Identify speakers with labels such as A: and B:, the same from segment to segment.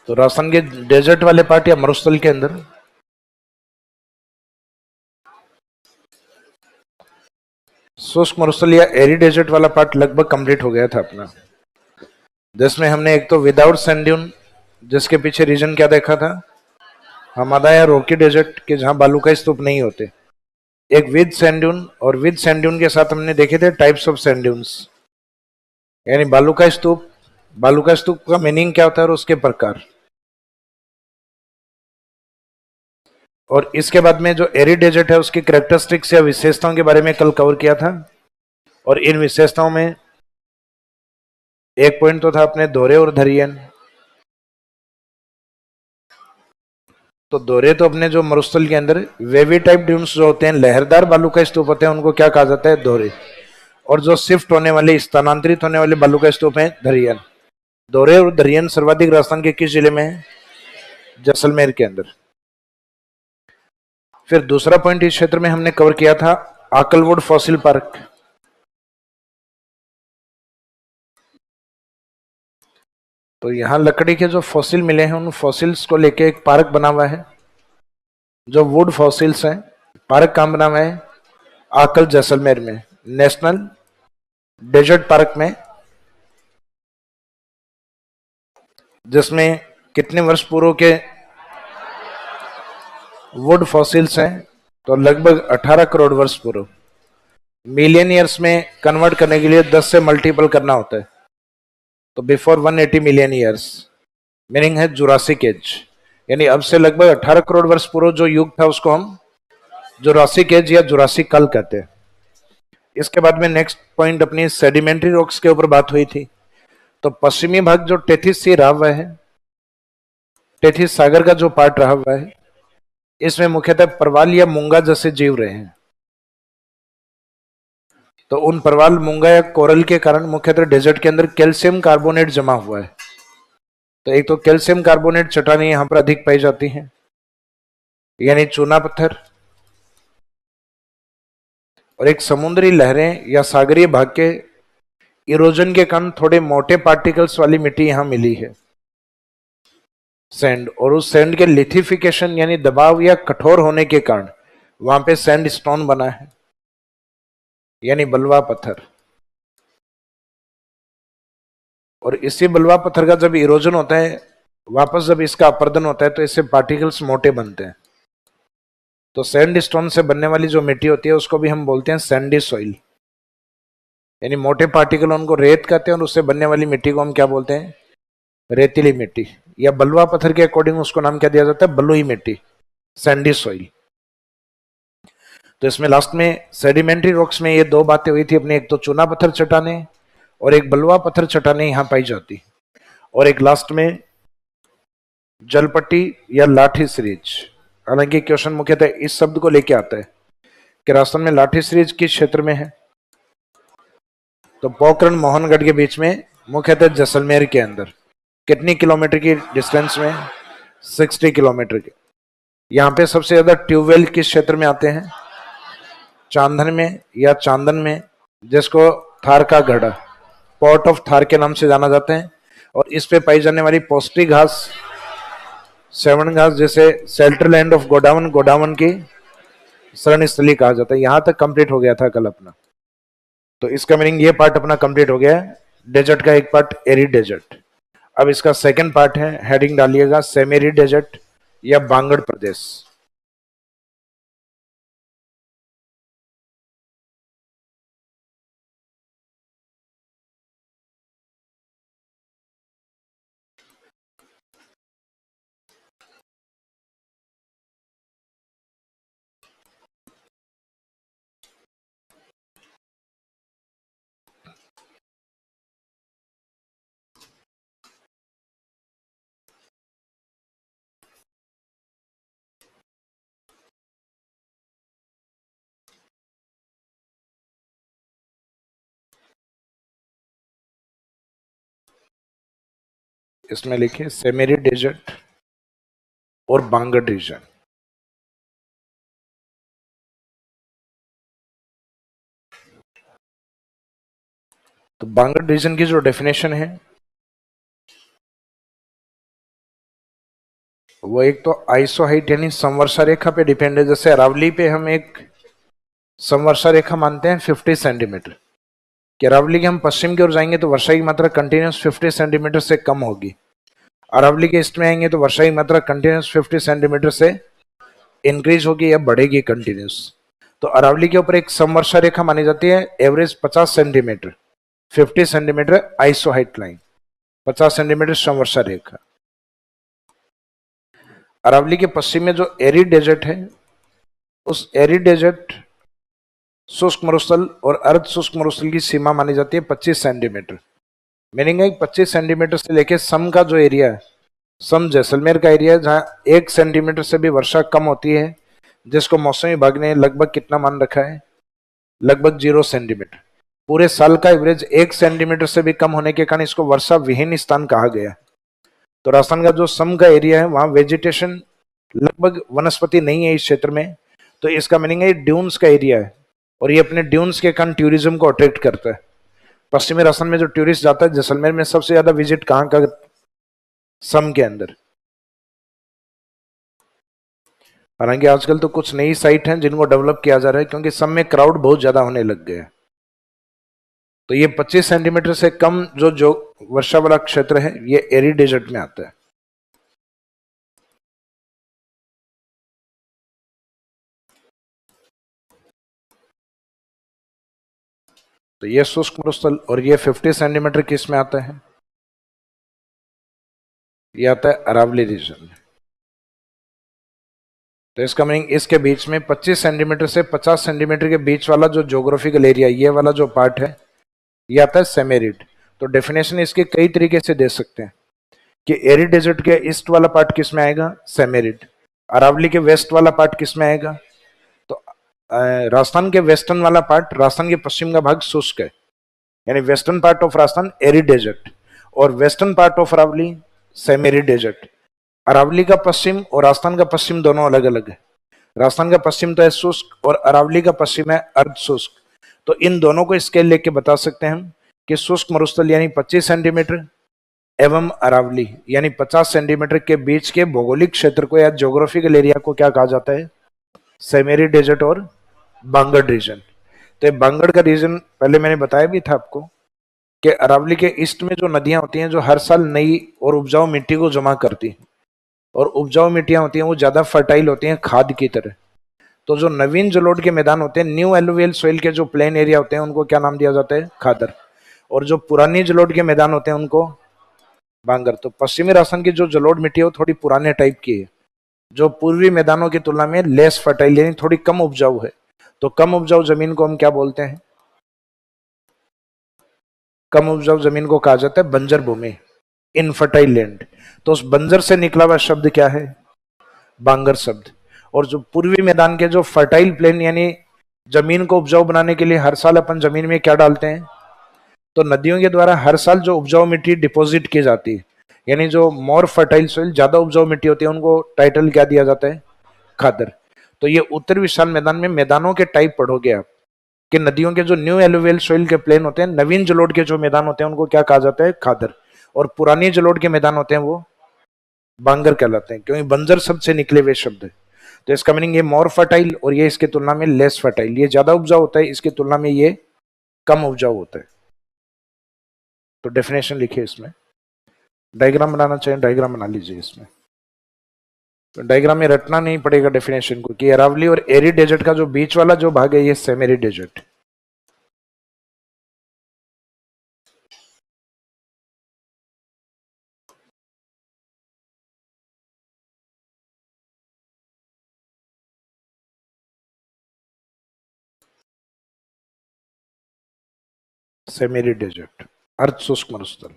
A: तो राजस्थान के डेजर्ट वाले पार्ट या मरुस्थल के अंदर शुष्क मरुस्थल या एरी डेजर्ट वाला पार्ट लगभग कंप्लीट हो गया था अपना, जिसमें हमने एक तो विदाउट सैंड ड्यून, जिसके पीछे रीजन क्या देखा था, हमादा या रॉकी डेजर्ट के जहां बालू का स्तूप नहीं होते, एक विद सैंड ड्यून, और विद सैंड ड्यून के साथ हमने देखे थे टाइप्स ऑफ सैंड ड्यून्स, यानी बालू का स्तूप, बालू का स्तूप का मीनिंग क्या होता है और उसके प्रकार। और इसके बाद में जो एरी डेजर्ट है उसकी कैरेक्टरिस्टिक्स या विशेषताओं के बारे में कल कवर किया था, और इन विशेषताओं में एक पॉइंट तो था अपने दोहरे और धरियन। तो दोहरे तो अपने जो मरुस्थल के अंदर वेवी टाइप ड्यून्स जो होते हैं, लहरदार बालू का स्तूप होते हैं, उनको क्या कहा जाता है, दोहरे। और जो शिफ्ट होने वाले, स्थानांतरित होने वाले बालू का स्तूप है, धरियन। दोहरे और धरियन सर्वाधिक राजस्थान के किस जिले में है, जैसलमेर के अंदर। फिर दूसरा पॉइंट इस क्षेत्र में हमने कवर किया था, आकलवुड फॉसिल पार्क। तो यहां लकड़ी के जो फॉसिल मिले हैं उन फॉसिल्स को लेके एक पार्क बना हुआ है, जो वुड फॉसिल्स हैं। पार्क कहां बना हुआ है, आकल जैसलमेर में, नेशनल डेजर्ट पार्क में, जिसमें कितने वर्ष पूर्व के वुड फॉसिल्स हैं, तो लगभग 18 करोड़ वर्ष पूर्व। मिलियन ईयर्स में कन्वर्ट करने के लिए 10 से मल्टीपल करना होता है, तो बिफोर 180 मिलियन ईयर्स, मीनिंग है जुरासिक एज, यानी अब से लगभग 18 करोड़ वर्ष पूर्व जो युग था उसको हम जुरासिक एज या जुरासिक काल कहते हैं। इसके बाद में नेक्स्ट पॉइंट अपनी सेडिमेंट्री रॉक्स के ऊपर बात हुई थी। तो पश्चिमी भाग जो टेथिस सी रहा हुआ है, टेथिस सागर का जो पार्ट रहा हुआ है, इसमें मुख्यतः परवाल या मूंगा जैसे जीव रहे हैं। तो उन परवाल, मूंगा या कोरल के कारण मुख्यतः डेजर्ट के अंदर कैल्शियम कार्बोनेट जमा हुआ है। तो एक तो कैल्शियम कार्बोनेट चट्टानें यहां पर अधिक पाई जाती हैं, यानी चूना पत्थर, और एक समुद्री लहरें या सागरीय भाग के इरोजन के कारण थोड़े मोटे पार्टिकल्स वाली मिट्टी यहां मिली है, सैंड। और उस सैंड के लिथिफिकेशन यानी दबाव या कठोर होने के कारण वहां पे सैंड स्टोन बना है, यानी बलुआ पत्थर। और इसी बलुआ पत्थर का जब इरोजन होता है, वापस जब इसका अपर्दन होता है, तो इससे पार्टिकल्स मोटे बनते हैं। तो सैंड स्टोन से बनने वाली जो मिट्टी होती है उसको भी हम बोलते हैं सैंडी सॉइल, यानी मोटे पार्टिकल उनको रेत कहते हैं, और उससे बनने वाली मिट्टी को हम क्या बोलते हैं, रेतीली मिट्टी, या बलुआ पत्थर के अकॉर्डिंग उसको नाम क्या दिया जाता है, बलुई मिट्टी, सैंडी सॉइल। तो इसमें लास्ट में सेडिमेंट्री रॉक्स में ये दो बातें हुई थी अपनी, एक तो चूना पत्थर चट्टाने और एक बलुआ पत्थर चट्टाने यहां पाई जाती, और एक लास्ट में जलपट्टी या लाठी सीरीज। हालांकि क्वेश्चन मुख्यतः इस शब्द को लेके आता है कि राजस्थान में लाठी सीरीज किस क्षेत्र में है, तो पोखरण मोहनगढ़ के बीच में, मुख्यतः जैसलमेर के अंदर। कितनी किलोमीटर की डिस्टेंस में, 60 किलोमीटर के। यहाँ पे सबसे ज्यादा ट्यूबवेल किस क्षेत्र में आते हैं, चांदन में या चांदन में, जिसको थार का गढ़, पोर्ट ऑफ थार के नाम से जाना जाता है। और इस पे पाई जाने वाली पौष्टिक घास, सेवन घास, जैसे shelter land of godown, godown की शरण स्थली कहा जाता है। यहां तक कंप्लीट हो गया था कल अपना। तो इसका मीनिंग ये पार्ट अपना कंप्लीट हो गया है, डेजर्ट का एक पार्ट एरी डेजर्ट। अब इसका सेकंड पार्ट है, हेडिंग डालिएगा सेमेरी डेजर्ट या बांगड़ प्रदेश। इसमें लिखिए सेमेरी डेजर्ट और बांगड़ रीजन। तो बांगड़ रीजन की जो डेफिनेशन है, वो एक तो आइसो हाइट यानी समवर्षा रेखा पे डिपेंड है। जैसे अरावली पे हम एक समवर्षा रेखा मानते हैं 50 सेंटीमीटर, कि अरावली के हम पश्चिम की ओर जाएंगे तो वर्षा की मात्रा कंटिन्यूस 50 सेंटीमीटर से कम होगी। अरावली के ईस्ट में आएंगे तो वर्षा की मात्रा कंटिन्यूस 50 सेंटीमीटर से इंक्रीज होगी या बढ़ेगी कंटिन्यूस। तो अरावली के ऊपर एक समवर्षा रेखा मानी जाती है, average 50 centimetre, 50 centimetre isohyet line, 50 centimetre समवर्षा रेखा। अरावली के पश्चिम में जो एरिड डेजर्ट है, उस एरिड डेजर्ट, शुष्क मरुस्थल और अर्ध शुष्क मरुस्थल की सीमा मानी जाती है 25 सेंटीमीटर। मीनिंग है 25 सेंटीमीटर से लेके सम का जो एरिया है, सम जैसलमेर का एरिया है, जहां 1 सेंटीमीटर से भी वर्षा कम होती है, जिसको मौसम विभाग ने लगभग कितना मान रखा है, लगभग 0 सेंटीमीटर। पूरे साल का एवरेज 1 सेंटीमीटर से भी कम होने के कारण इसको वर्षा विहीन स्थान कहा गया। तो राजस्थान का जो सम का एरिया है, वहां वेजिटेशन, लगभग वनस्पति नहीं है इस क्षेत्र में। तो इसका मीनिंग है ड्यून्स का एरिया है, और ये अपने ड्यून्स के कारण टूरिज्म को अट्रैक्ट करता है। पश्चिमी राजस्थान में जो टूरिस्ट जाता है, जैसलमेर में सबसे ज्यादा विजिट कहाँ का, सम के अंदर। हालांकि आजकल तो कुछ नई साइट हैं जिनको डेवलप किया जा रहा है, क्योंकि सम में क्राउड बहुत ज्यादा होने लग गया है। तो ये 25 सेंटीमीटर से कम जो वर्षा वाला क्षेत्र है, ये एरी डेजर्ट में आता है। तो ये शुष्क मरुस्थल, और ये 50 सेंटीमीटर किस में आता है, ये आता है अरावली रीजन में। तो इसका मीनिंग इसके बीच में 25 सेंटीमीटर से 50 सेंटीमीटर के बीच वाला जो ज्योग्राफिकल एरिया, ये वाला जो पार्ट है, ये आता है सेमेरिड। तो डेफिनेशन इसके कई तरीके से दे सकते हैं कि एरिड डेजर्ट के ईस्ट वाला पार्ट किस में आएगा, सेमेरिड। अरावली के वेस्ट वाला पार्ट किस में आएगा, तो राजस्थान के वेस्टर्न वाला पार्ट, राजस्थान के पश्चिम का भाग शुष्क है, यानी western part of Rajasthan arid desert, और western part of Aravalli semiarid desert. Aravalli का पश्चिम और राजस्थान का पश्चिम दोनों अलग अलग है। राजस्थान का पश्चिम तो है शुष्क, और अरावली का पश्चिम है अर्ध शुष्क। तो इन दोनों को स्केल लेके बता सकते हैं हम कि शुष्क मरुस्थल यानी 25 सेंटीमीटर एवं अरावली यानी 50 सेंटीमीटर के बीच के भौगोलिक क्षेत्र को या ज्योग्राफिकल एरिया को क्या कहा जाता है, सेमेरी डेजर्ट और बांगड़ रीजन। तो बांगड़ का रीजन पहले मैंने बताया भी था आपको कि अरावली के ईस्ट में जो नदियां होती हैं, जो हर साल नई और उपजाऊ मिट्टी को जमा करती हैं, और उपजाऊ मिट्टियां होती हैं वो ज्यादा फर्टाइल होती हैं खाद की तरह। तो जो नवीन जलोढ़ के मैदान होते हैं, न्यू एलुवियल सोइल के जो प्लेन एरिया होते हैं, उनको क्या नाम दिया जाता है, खादर। और जो पुरानी जलोढ़ के मैदान होते हैं उनको बांगर। तो पश्चिमी राजस्थान की जो जलोढ़ मिट्टी है वो थोड़ी पुराने टाइप की है, जो पूर्वी मैदानों की तुलना में लेस फर्टाइल यानी थोड़ी कम उपजाऊ है। तो कम उपजाऊ जमीन को हम क्या बोलते हैं, कम उपजाऊ जमीन को कहा जाता है बंजर भूमि, इनफर्टाइल लैंड। तो उस बंजर से निकला हुआ शब्द क्या है, बांगर शब्द। और जो पूर्वी मैदान के जो फर्टाइल प्लेन यानी जमीन को उपजाऊ बनाने के लिए हर साल अपन जमीन में क्या डालते हैं, तो नदियों के द्वारा हर साल जो उपजाऊ मिट्टी डिपॉजिट की जाती है, यानी जो मोर फर्टाइल सोइल, ज्यादा उपजाऊ मिट्टी होती है, उनको टाइटल क्या दिया जाता है, खादर। तो ये उत्तर विशाल मैदान में मैदानों के टाइप पढ़ोगे आप, कि नदियों के जो न्यू एलुवियल सोइल के प्लेन होते हैं, नवीन जलोढ़ के जो मैदान होते हैं, उनको क्या कहा जाता है, खादर। और पुरानी जलोढ़ के मैदान होते हैं वो बांगर कहलाते हैं, क्योंकि बंजर शब्द से निकले हुए शब्द है। तो इसका मीनिंग ये मोर फर्टाइल, और ये इसकी तुलना में लेस फर्टाइल, ये ज्यादा उपजाऊ होता है, इसकी तुलना में ये कम उपजाऊ होता है। तो डेफिनेशन लिखिए इसमें, डायग्राम बनाना चाहिए, डायग्राम बना लीजिए इसमें। तो डायग्राम में रटना नहीं पड़ेगा डेफिनेशन को, कि अरावली और एरी डेजर्ट का जो बीच वाला जो भाग है, ये सेमेरी डेजर्ट। सेमेरी डेजर्ट, अर्ध शुष्क मरुस्थल।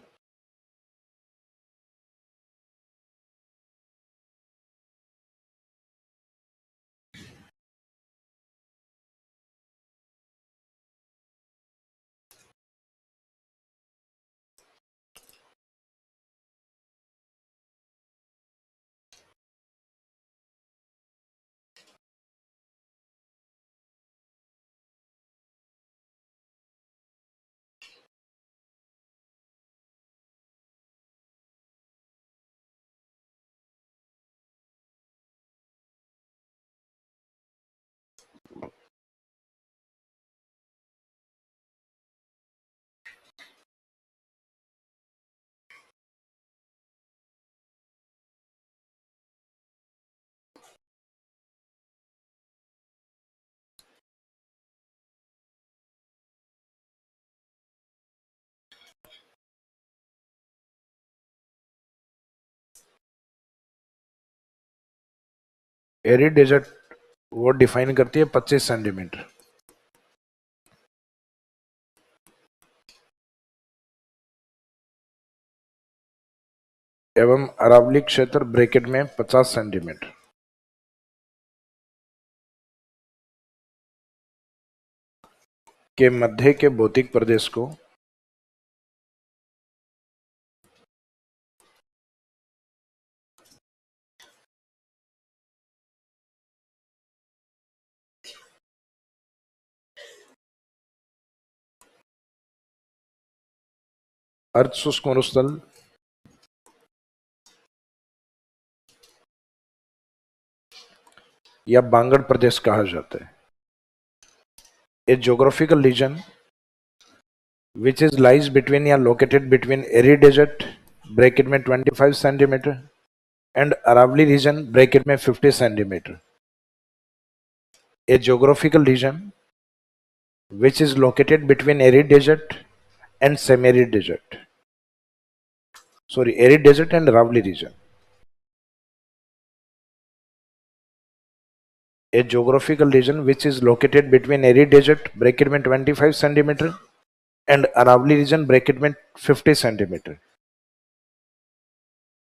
A: एरिड डेजर्ट वो डिफाइन करती है 25 सेंटीमीटर। एवं अरावली क्षेत्र ब्रैकेट में 50 सेंटीमीटर। के मध्य के भौतिक प्रदेश को अर्ध शुष्क मरुस्थल या बांगड़ प्रदेश कहा जाता है। A geographical region which is lies between या located between arid desert bracket में 25 centimetre and Aravalli region bracket में 50 centimetre. A geographical region which is located between arid desert and semi-arid desert, sorry, arid desert and Aravali region. A geographical region which is located between arid desert bracket में 25 centimetre and Aravali region bracket में 50 centimetre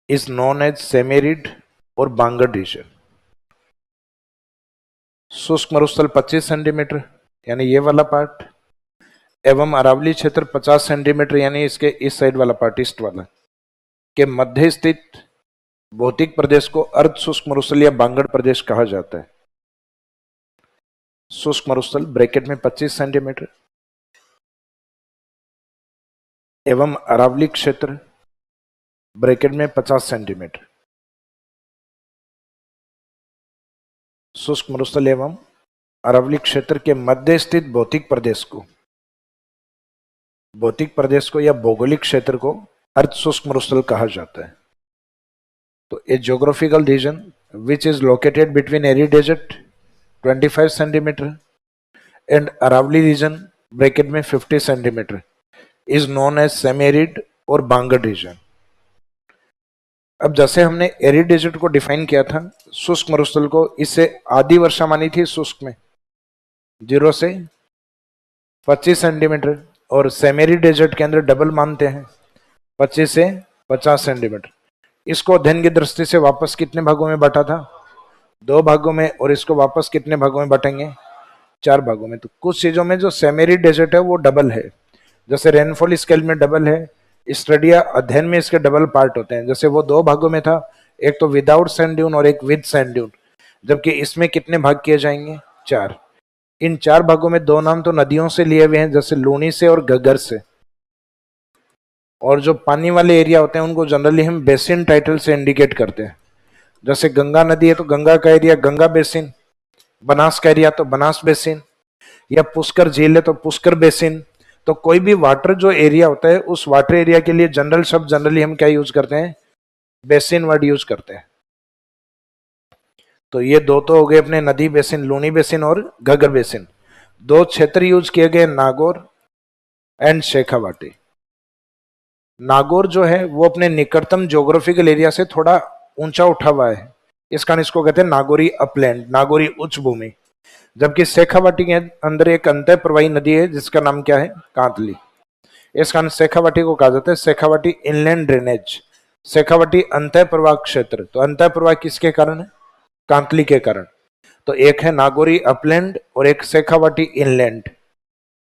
A: is known as semi-arid और Bangar region। शुष्क मरुस्थल 25 centimetre यानी ये वाला part, एवं अरावली क्षेत्र 50 सेंटीमीटर यानी इसके इस साइड वाला पार्ट, ईस्ट वाला, के मध्य स्थित भौतिक प्रदेश को अर्ध शुष्क मरुस्थल या बांगड़ प्रदेश कहा जाता है। शुष्क मरुस्थल ब्रैकेट में 25 सेंटीमीटर एवं अरावली क्षेत्र ब्रैकेट में 50 सेंटीमीटर। शुष्क मरुस्थल एवं अरावली क्षेत्र के मध्य स्थित भौतिक प्रदेश को या भौगोलिक क्षेत्र को अर्ध शुष्क मरुस्थल कहा जाता है। तो a geographical region which is located between arid desert 25 centimetre and Aravalli region bracket में 50 centimetre is known as semi arid और बांगड़ रीजन। अब जैसे हमने एरिड डेजर्ट को डिफाइन किया था शुष्क मरुस्थल को, इससे आधी वर्षा मानी थी शुष्क में 0 से 25 सेंटीमीटर, और सेमी एरिड डेजर्ट के अंदर डबल मानते हैं 25 से 50 सेंटीमीटर। इसको अध्ययन की दृष्टि से वापस कितने भागों में बांटा था? 2 भागों में, और इसको वापस कितने भागों में बांटेंगे? 4 भागों में। तो कुछ चीजों में जो सेमी एरिड डेजर्ट है वो डबल है, जैसे रेनफॉल स्केल में डबल है, स्टडी अध्ययन में इसके डबल पार्ट होते हैं। जैसे वो 2 भागों में था, एक तो विदाउट सैंड ड्यून और एक विद सैंड ड्यून, जबकि इसमें कितने भाग किए जाएंगे? 4। इन 4 भागों में 2 नाम तो नदियों से लिए हुए हैं, जैसे लूनी से और घग्गर से, और जो पानी वाले एरिया होते हैं उनको जनरली हम बेसिन टाइटल से इंडिकेट करते हैं। जैसे गंगा नदी है तो गंगा का एरिया गंगा बेसिन, बनास का एरिया तो बनास बेसिन, या पुष्कर झील है तो पुष्कर बेसिन। तो कोई भी वाटर जो एरिया होता है उस वाटर एरिया के लिए जनरल शब्द जनरली हम क्या यूज करते हैं? बेसिन वर्ड यूज करते हैं। तो ये 2 तो हो गए अपने नदी बेसिन, लूनी बेसिन और घग्गर बेसिन। 2 क्षेत्र यूज किए गए, नागौर एंड शेखावाटी। नागौर जो है वो अपने निकटतम ज्योग्राफिकल एरिया से थोड़ा ऊंचा उठा हुआ है, इस कारण इसको कहते हैं नागौरी अपलैंड, नागौरी उच्च भूमि। जबकि शेखावाटी के अंदर एक अंतः प्रवाही नदी है जिसका नाम क्या है? कांतली। इस कारण शेखावाटी को कहा जाता है शेखावाटी इनलैंड ड्रेनेज, शेखावाटी अंतः प्रवाह क्षेत्र। तो अंतः प्रवाह किसके कारण है? कांतली के कारण। तो एक है नागौरी अपलैंड और एक शेखावाटी इनलैंड।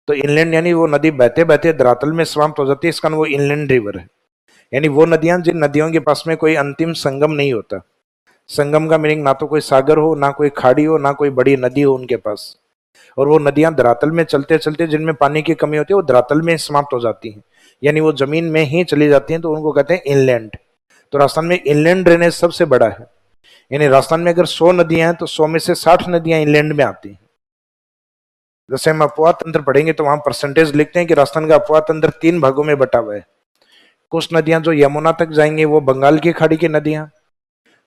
A: तो इनलैंड यानी वो नदी बहते बहते धरातल में समाप्त हो जाती है, इस कारण वो इनलैंड रिवर है। यानी वो नदियां जिन नदियों के पास में कोई अंतिम संगम नहीं होता। संगम का मीनिंग ना तो कोई सागर हो, ना कोई खाड़ी हो, ना कोई बड़ी नदी हो उनके पास, और वो नदियां धरातल में चलते चलते जिनमें पानी की कमी होती है वो धरातल में समाप्त हो जाती हैं, यानी वो जमीन में ही चली जाती हैं, तो उनको कहते हैं इनलैंड। तो राजस्थान में इनलैंड ड्रेनेज सबसे बड़ा है। यानी राजस्थान में अगर 100 नदियां हैं तो 100 में से 60 नदियां इनलैंड में आती हैं। जैसे हम अपवाह तंत्र पढ़ेंगे तो वहां परसेंटेज लिखते हैं कि राजस्थान का अपवाह तंत्र 3 भागों में बटा हुआ है। कुछ नदियां जो यमुना तक जाएंगी वो बंगाल की खाड़ी की नदियां,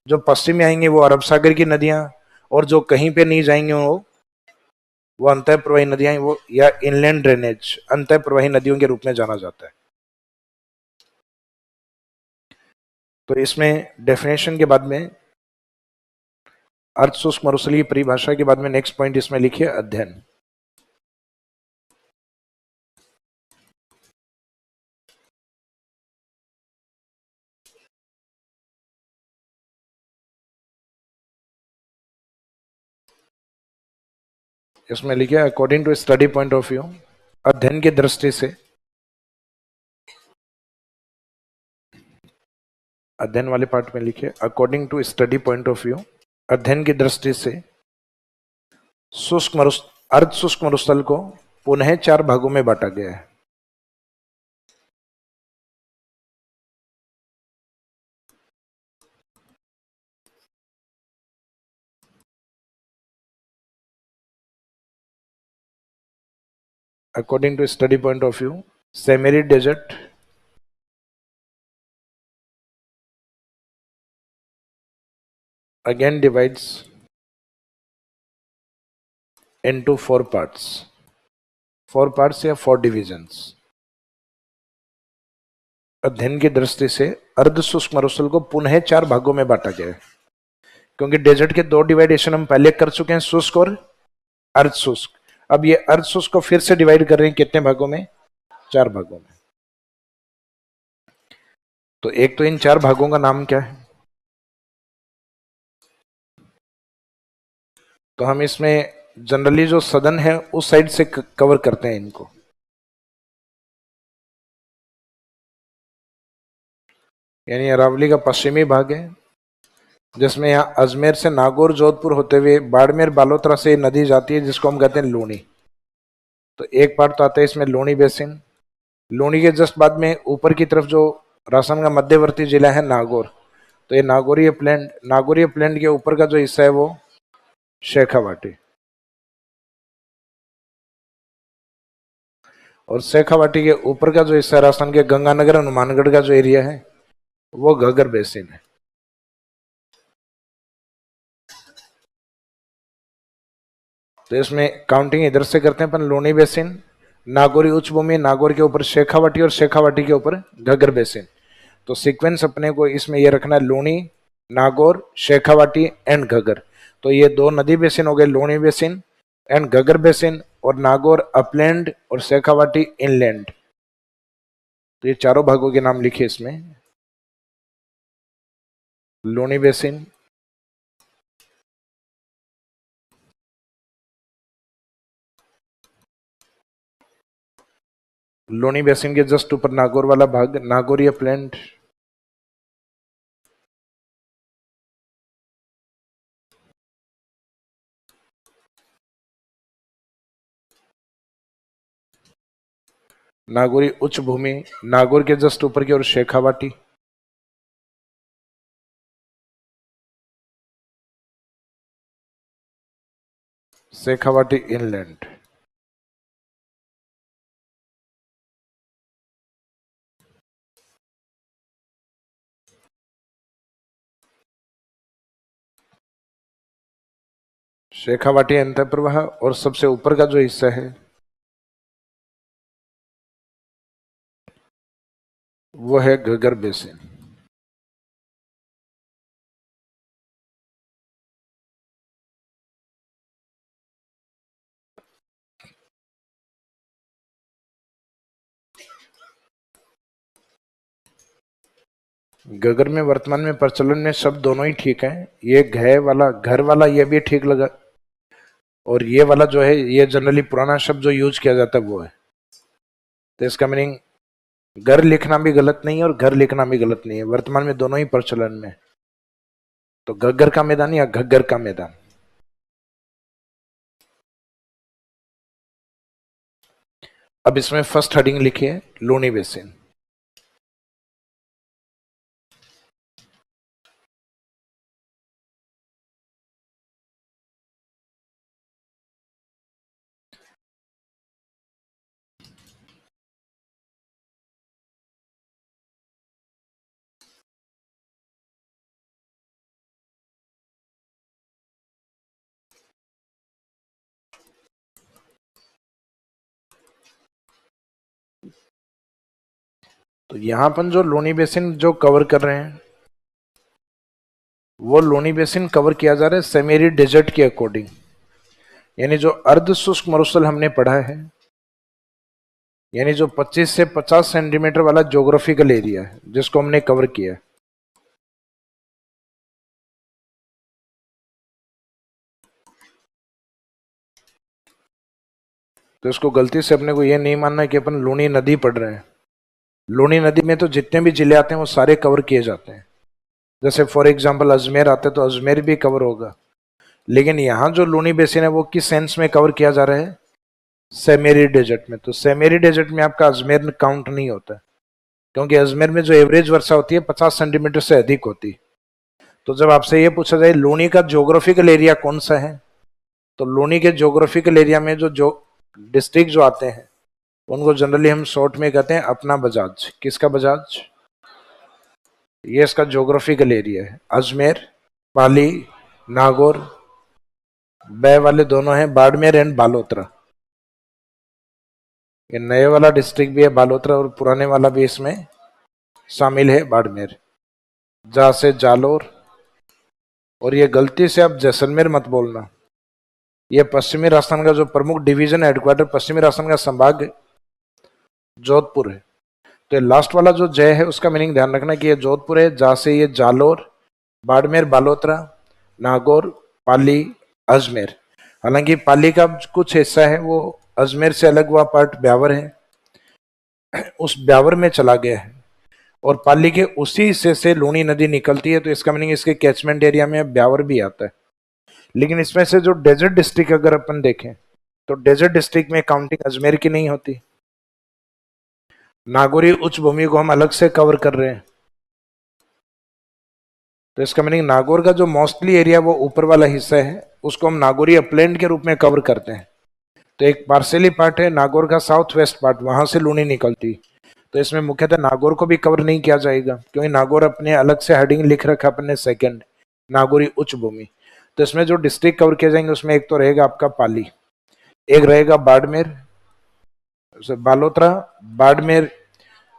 A: जो पश्चिम में आएंगे वो अरब सागर की नदियां, और जो कहीं पे नहीं जाएंगे वो अंतः प्रवाही नदियां, वो या इनलैंड ड्रेनेज अंतः प्रवाही नदियों के रूप में जाना जाता है। तो इसमें डेफिनेशन के बाद में अर्ध शुष्क मरुस्थल की परिभाषा के बाद में नेक्स्ट पॉइंट इसमें लिखिए अध्ययन। इसमें लिखिए according to study point of view, अध्ययन की दृष्टि से, अध्ययन वाले पार्ट में लिखिए according to study point of view, अध्ययन की दृष्टि से अर्ध शुष्क मरुस्थल को पुनः 4 भागों में बांटा गया है। According to study point of view, semi desert, again divides into 4 parts, 4 parts या 4 divisions। अध्ययन की दृष्टि से अर्ध शुष्क मरुस्थल को पुनः 4 भागों में बांटा गया है, क्योंकि डेजर्ट के 2 डिवाइडेशन हम पहले कर चुके हैं, शुष्क और अर्ध शुष्क। अब ये अर्ध शुष्क को फिर से डिवाइड कर रहे हैं कितने भागों में? 4 भागों में। तो एक तो इन 4 भागों का नाम क्या है? तो हम इसमें जनरली जो सदन है उस साइड से कवर करते हैं इनको, यानी अरावली का पश्चिमी भाग है, जिसमें यहाँ अजमेर से नागौर जोधपुर होते हुए बाड़मेर बालोतरा से नदी जाती है, जिसको हम कहते हैं लूनी। तो एक पार्ट तो आता है इसमें लूनी बेसिन। लूनी के जस्ट बाद में ऊपर की तरफ जो राजस्थान का मध्यवर्ती जिला है नागौर, तो ये नागौरीय प्लेन के ऊपर का जो हिस्सा है वो शेखावाटी, और शेखावाटी के ऊपर का जो हिस्सा राजस्थान के गंगानगर हनुमानगढ़ का जो एरिया है वो घग्गर बेसिन है। तो इसमें काउंटिंग इधर से करते हैं अपन, लूनी बेसिन, नागौरी उच्च भूमि, नागौर के ऊपर शेखावाटी और शेखावाटी के ऊपर घग्गर बेसिन। तो सीक्वेंस अपने को इसमें ये रखना है, लूनी, नागौर, शेखावाटी एंड घग्गर। तो ये 2 नदी बेसिन हो गए, Luni basin and Ghaggar basin, और नागौर अपलैंड और शेखावाटी इनलैंड। तो ये चारों भागों के नाम लिखे इसमें, लूनी बेसिन, लूनी बेसिन के जस्ट ऊपर नागौर वाला भाग नागौरी अपलैंड, नागौरी उच्च भूमि, नागौर के जस्ट ऊपर की ओर शेखावाटी, शेखावाटी इनलैंड। शेखावाटी अंतःप्रवाह, और सबसे ऊपर का जो हिस्सा है वो है घग्गर बेसिन। घग्गर में वर्तमान में प्रचलन में शब्द दोनों ही ठीक है, ये घर वाला ये भी ठीक लगा, और ये वाला जो है ये जनरली पुराना शब्द जो यूज किया जाता है वो है। तो इसका मीनिंग घर लिखना भी गलत नहीं है और घर लिखना भी गलत नहीं है, वर्तमान में दोनों ही प्रचलन में। तो घग्गर का मैदान या घग्गर का मैदान। अब इसमें फर्स्ट हेडिंग लिखिए लूनी बेसिन। तो यहां पर जो लूनी बेसिन जो कवर कर रहे हैं वो लोनी बेसिन कवर किया जा रहा है सेमेरी डेजर्ट के अकॉर्डिंग, यानी जो अर्ध शुष्क मरुस्थल हमने पढ़ा है, यानी जो 25 से 50 सेंटीमीटर वाला ज्योग्राफिकल एरिया है जिसको हमने कवर किया है। तो इसको गलती से अपने को यह नहीं मानना है कि अपन लूनी नदी पढ़ रहे हैं। लूनी नदी में तो जितने भी जिले आते हैं वो सारे कवर किए जाते हैं। जैसे फॉर एग्जांपल अजमेर आते हैं तो अजमेर भी कवर होगा, लेकिन यहाँ जो लूनी बेसिन है वो किस सेंस में कवर किया जा रहा है, सेमेरी डेजर्ट में। तो सेमेरी डेजर्ट में आपका अजमेर काउंट नहीं होता, क्योंकि अजमेर में जो एवरेज वर्षा होती है 50 सेंटीमीटर से अधिक होती। तो जब आपसे ये पूछा जाए लूनी का ज्योग्राफिकल एरिया कौन सा है, तो लूनी के ज्योग्राफिकल एरिया में जो डिस्ट्रिक्ट जो आते हैं उनको जनरली हम शॉर्ट में कहते हैं अपना बजाज। किसका बजाज, ये इसका ज्योग्राफिकल एरिया है। अजमेर, पाली, नागौर, बै वाले दोनों हैं, बाड़मेर एंड बालोतरा। ये नए वाला डिस्ट्रिक्ट भी है बालोतरा और पुराने वाला भी इसमें शामिल है बाड़मेर। जा से जालोर, और ये गलती से आप जैसलमेर मत बोलना, ये पश्चिमी राजस्थान का जो प्रमुख डिवीजन हेडक्वार्टर पश्चिमी राजस्थान का संभाग जोधपुर है। तो लास्ट वाला जो जय है उसका मीनिंग ध्यान रखना कि ये जोधपुर है। जहां से ये जालोर, बाड़मेर, बालोतरा, नागौर, पाली, अजमेर। हालांकि पाली का कुछ हिस्सा है वो अजमेर से अलग हुआ पार्ट ब्यावर है, उस ब्यावर में चला गया है, और पाली के उसी हिस्से से लूनी नदी निकलती है। तो इसका मीनिंग इसके कैचमेंट एरिया में ब्यावर भी आता है। लेकिन इसमें से जो डेजर्ट डिस्ट्रिक्ट अगर अपन देखें तो डेजर्ट डिस्ट्रिक्ट में काउंटिंग अजमेर की नहीं होती। नागौरी उच्च भूमि को हम अलग से कवर कर रहे हैं। तो इसका मीनिंग नागौर का जो मोस्टली एरिया वो ऊपर वाला हिस्सा है उसको हम नागौरी अपलैंड के रूप में कवर करते हैं। तो एक पार्सली पार्ट है नागौर का साउथ वेस्ट पार्ट, वहां से लूनी निकलती। तो इसमें मुख्यतः नागौर को भी कवर नहीं किया जाएगा, क्योंकि नागौर अपने अलग से हेडिंग लिख रखा अपने सेकंड, नागौरी उच्च भूमि। तो इसमें जो डिस्ट्रिक्ट कवर किए जाएंगे उसमें एक तो रहेगा आपका पाली, एक रहेगा बाड़मेर, बालोतरा, बाड़मेर,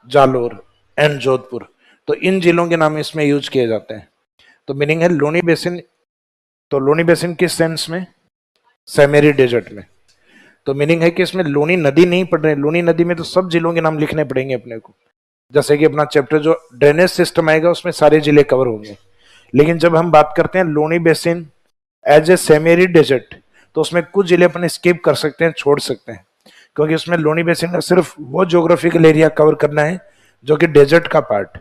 A: जालोर एंड जोधपुर। तो इन जिलों के नाम इसमें यूज किए जाते हैं। तो मीनिंग है लूनी बेसिन। तो लूनी बेसिन किस सेंस में, सेमेरी डेजर्ट में। तो मीनिंग है कि इसमें लूनी नदी नहीं पड़ रही। लूनी नदी में तो सब जिलों के नाम लिखने पड़ेंगे अपने को। जैसे कि अपना चैप्टर जो ड्रेनेज सिस्टम आएगा उसमें सारे जिले कवर होंगे। लेकिन जब हम बात करते हैं Luni basin as a semiarid desert, तो उसमें कुछ जिले अपन स्किप कर सकते हैं, छोड़ सकते हैं, क्योंकि उसमें लूनी बेसिन का सिर्फ वो ज्योग्राफिकल एरिया कवर करना है जो कि डेजर्ट का पार्ट।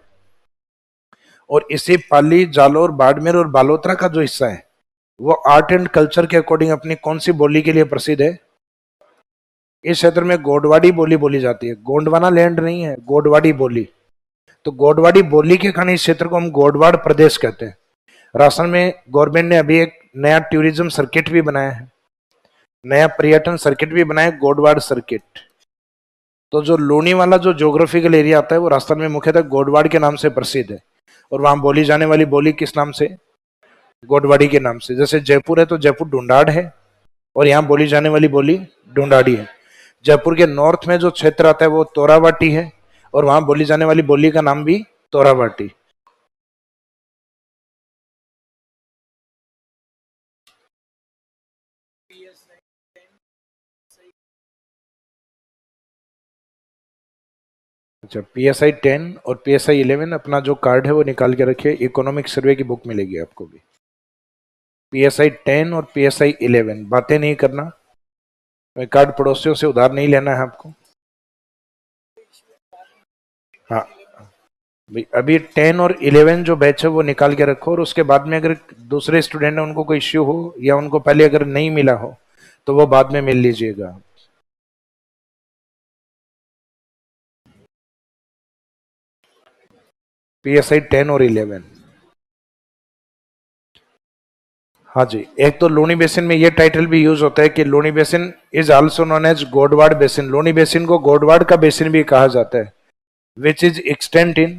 A: और इसी पाली, जालोर, बाड़मेर और बालोतरा का जो हिस्सा है वो आर्ट एंड कल्चर के अकॉर्डिंग अपनी कौन सी बोली के लिए प्रसिद्ध है, इस क्षेत्र में गोडवाड़ी बोली बोली जाती है। गोंडवाना लैंड नहीं है, गोडवाड़ी बोली। तो गोडवाड़ी बोली के कारण इस क्षेत्र को हम गोडवाड़ प्रदेश कहते हैं। राजस्थान में गवर्नमेंट ने अभी एक नया टूरिज्म सर्किट भी बनाया है, नया पर्यटन सर्किट भी बनाया है, गोडवाड़ सर्किट। तो जो लूनी वाला जो ज्योग्राफिकल एरिया आता है वो राजस्थान में मुख्यतः गोडवाड़ के नाम से प्रसिद्ध है। और वहां बोली जाने वाली बोली किस नाम से, गोडवाड़ी के नाम से। जैसे जयपुर है तो जयपुर ढूंढाड़ है, और यहाँ बोली जाने वाली बोली ढूंढाड़ी है। जयपुर के नॉर्थ में जो क्षेत्र आता है वो तोरावाटी है, और वहां बोली जाने वाली बोली का नाम भी तोरावाटी। अच्छा, PSI 10 और PSI 11 अपना जो कार्ड है वो निकाल के रखिए, इकोनॉमिक सर्वे की बुक मिलेगी आपको भी। PSI 10 और PSI 11 बातें नहीं करना, कार्ड पड़ोसियों से उधार नहीं लेना है आपको। हाँ भाई, अभी 10 और 11 जो बैच है वो निकाल के रखो, और उसके बाद में अगर दूसरे स्टूडेंट है उनको कोई इश्यू हो या उनको पहले अगर नहीं मिला हो तो वो बाद में मिल लीजिएगा। PSI 10 और 11। हाँ जी, एक तो लूनी बेसिन में ये टाइटल भी यूज होता है कि Luni basin is also known as Godwar basin. Luni basin को गोडवाड़ का बेसिन भी कहा जाता है, which is extent in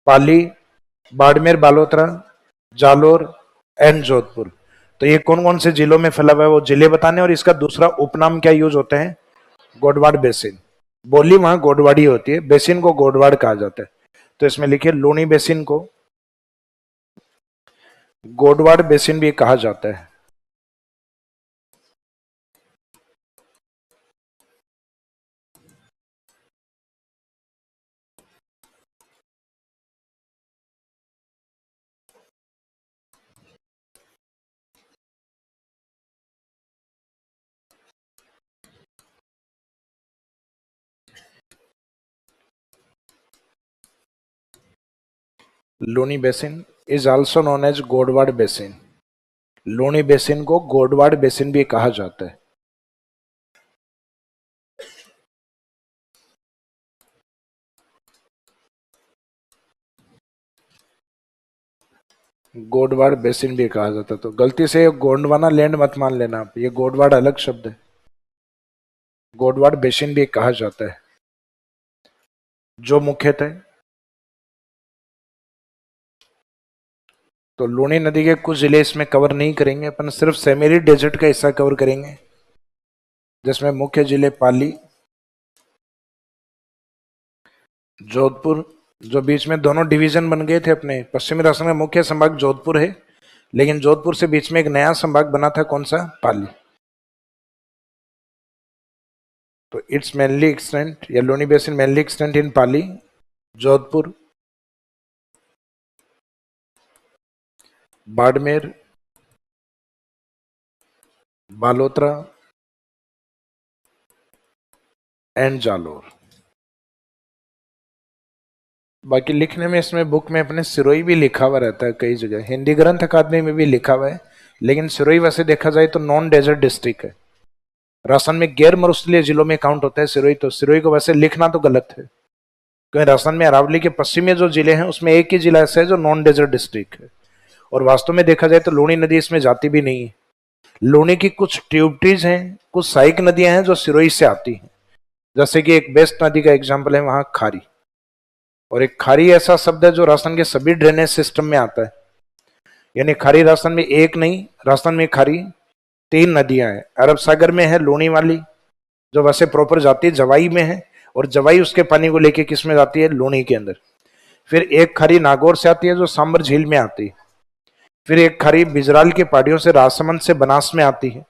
A: Pali, Barmer, Balotra, Jalore and Jodhpur. तो ये कौन कौन से जिलों में फैला हुआ है वो जिले बताने, और इसका दूसरा उपनाम क्या यूज होता है, गोडवाड़ बेसिन। बोली वहां गोडवाड़ी होती है, बेसिन को गोडवाड़ कहा जाता है। तो इसमें लिखिए लूनी बेसिन को गोडवाड़ बेसिन भी कहा जाता है। Luni basin is also known as Godwar basin. Luni basin को गोडवाड़ बेसिन भी कहा जाता है। गोडवाड़ बेसिन भी कहा जाता है। तो गलती से गोंडवाना लैंड मत मान लेना आप, ये गोडवाड़ अलग शब्द है। गोडवाड़ बेसिन भी कहा जाता है। जो मुख्यतः तो लूनी नदी के कुछ जिले इसमें कवर नहीं करेंगे अपन, सिर्फ सेमेरी डेजर्ट का हिस्सा कवर करेंगे, जिसमें मुख्य जिले पाली, जोधपुर, जो बीच में दोनों डिवीजन बन गए थे अपने, पश्चिमी राजस्थान का मुख्य संभाग जोधपुर है, लेकिन जोधपुर से बीच में एक नया संभाग बना था, कौन सा? पाली। तो इट्स मेनली एक्सटेंट, या Luni basin mainly extent in Pali, Jodhpur, Barmer, Balotra and Jalore. बाकी लिखने में इसमें बुक में अपने सिरोही भी लिखा हुआ रहता है कई जगह, हिंदी ग्रंथ अकादमी में भी लिखा हुआ है, लेकिन सिरोही वैसे देखा जाए तो नॉन डेजर्ट डिस्ट्रिक्ट है, राजस्थान में गैर मरुस्थलीय जिलों में काउंट होता है सिरोही। तो सिरोही को वैसे लिखना तो गलत है, क्योंकि राजस्थान में अरावली के पश्चिमी जो जिले हैं उसमें एक ही जिला ऐसा है जो नॉन डेजर्ट डिस्ट्रिक्ट है। और वास्तव में देखा जाए तो लूनी नदी इसमें जाती भी नहीं है। लूनी की कुछ ट्यूबट्रीज हैं, कुछ सहायक नदियां हैं जो सिरोही से आती हैं, जैसे कि एक बेस्ट नदी का एग्जाम्पल है वहां खारी। और एक खारी ऐसा शब्द है जो राजस्थान के सभी ड्रेनेज सिस्टम में आता है, यानी खारी राजस्थान में एक नहीं, राजस्थान में खारी 3 नदियां हैं। अरब सागर में है लूनी वाली, जो वैसे प्रॉपर जाती है जवाई में है, और जवाई उसके पानी को लेके किस में जाती है? लूनी के अंदर। फिर एक खारी नागौर से आती है जो सांबर झील में आती है। फिर एक खारी बिजराल की पहाड़ियों से राजसमंद से बनास में आती है,